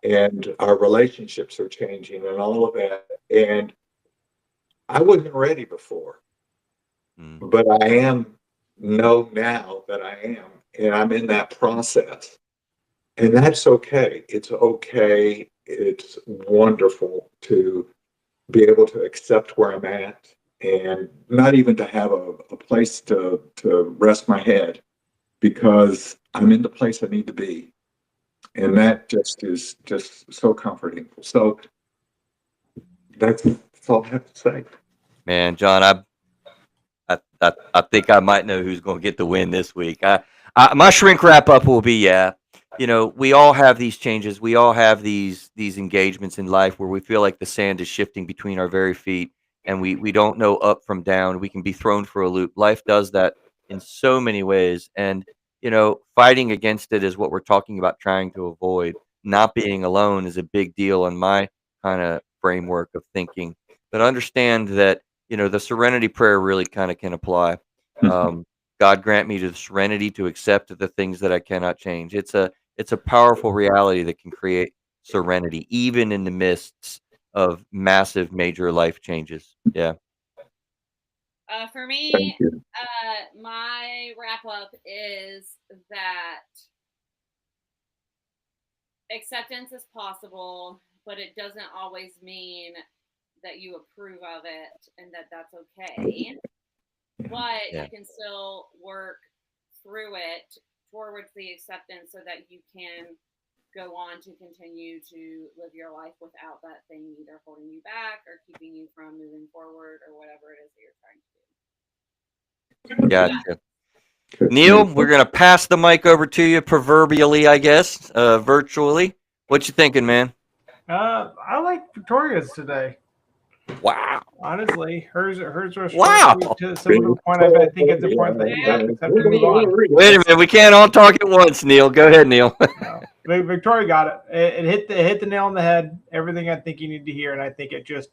and our relationships are changing and all of that, and I wasn't ready before. But I know now that I am, and I'm in that process. And that's okay. It's okay. It's wonderful to be able to accept where I'm at and not even to have a place to rest my head because I'm in the place I need to be. And that just is just so comforting. So that's all I have to say. Man, John, I think I might know who's going to get the win this week. My shrink wrap up will be we all have these changes. We all have these engagements in life where we feel like the sand is shifting between our very feet, and we don't know up from down. We can be thrown for a loop. Life does that in so many ways, and fighting against it is what we're talking about, trying to avoid. Not being alone is a big deal in my kind of framework of thinking. But understand that the serenity prayer really kind of can apply. God grant me the serenity to accept the things that I cannot change. It's a powerful reality that can create serenity, even in the midst of massive, major life changes. Yeah. For Thank me, you. my wrap up is that acceptance is possible, but it doesn't always mean that you approve of it and that that's okay. But Yeah. you can still work through it towards the acceptance so that you can go on to continue to live your life without that thing either holding you back or keeping you from moving forward or whatever it is that you're trying to do. Gotcha. Good. Neil, we're going to pass the mic over to you proverbially, I guess, virtually. What you thinking, man? I like Victoria's today. Wow. Honestly, hers was short Wow. to similar point. I think it's important that you accept and move on. Wait a minute. We can't all talk at once, Neil. Go ahead, Neil. Victoria got it. It hit the nail on the head. Everything I think you need to hear, and I think it just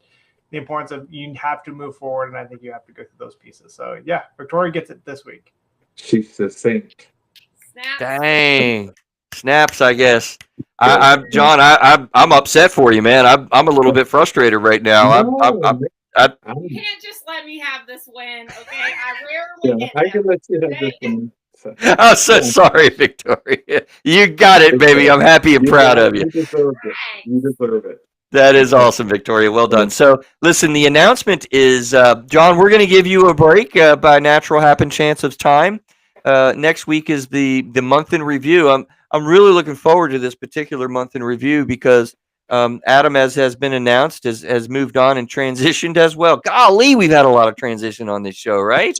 the importance of you have to move forward, and I think you have to go through those pieces. So yeah, Victoria gets it this week. She's succinct. Snaps. Dang. Snaps, I guess. John, I'm upset for you, man. I'm a little bit frustrated right now. No, You can't just let me have this win, okay? I yeah, rarely get I them. can let you have this one. So, I'm so sorry, Victoria. You got it, baby. I'm happy and proud of you. You deserve it. You deserve it. That is awesome, Victoria. Well done. So, listen, the announcement is, John, we're going to give you a break by natural happen chance of time. Next week is the month in review. I'm really looking forward to this particular month in review because Adam, as has been announced, has moved on and transitioned as well. Golly, we've had a lot of transition on this show, right?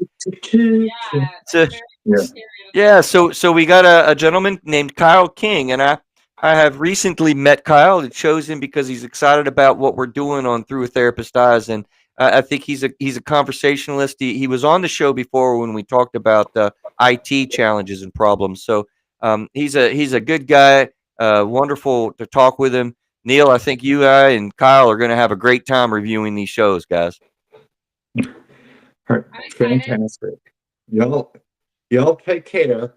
Yeah. So, Yeah. yeah. So we got a gentleman named Kyle King, and I have recently met Kyle and chose him because he's excited about what we're doing on Through a Therapist's Eyes, and I think he's a conversationalist. He was on the show before when we talked about IT challenges and problems. So he's a good guy. Wonderful to talk with him. Neil, I think you and Kyle are going to have a great time reviewing these shows, guys. Fantastic. Y'all take care.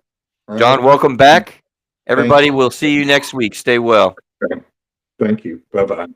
All John, right? welcome back. Everybody, we'll see you next week. Stay well. Thank you. Bye-bye.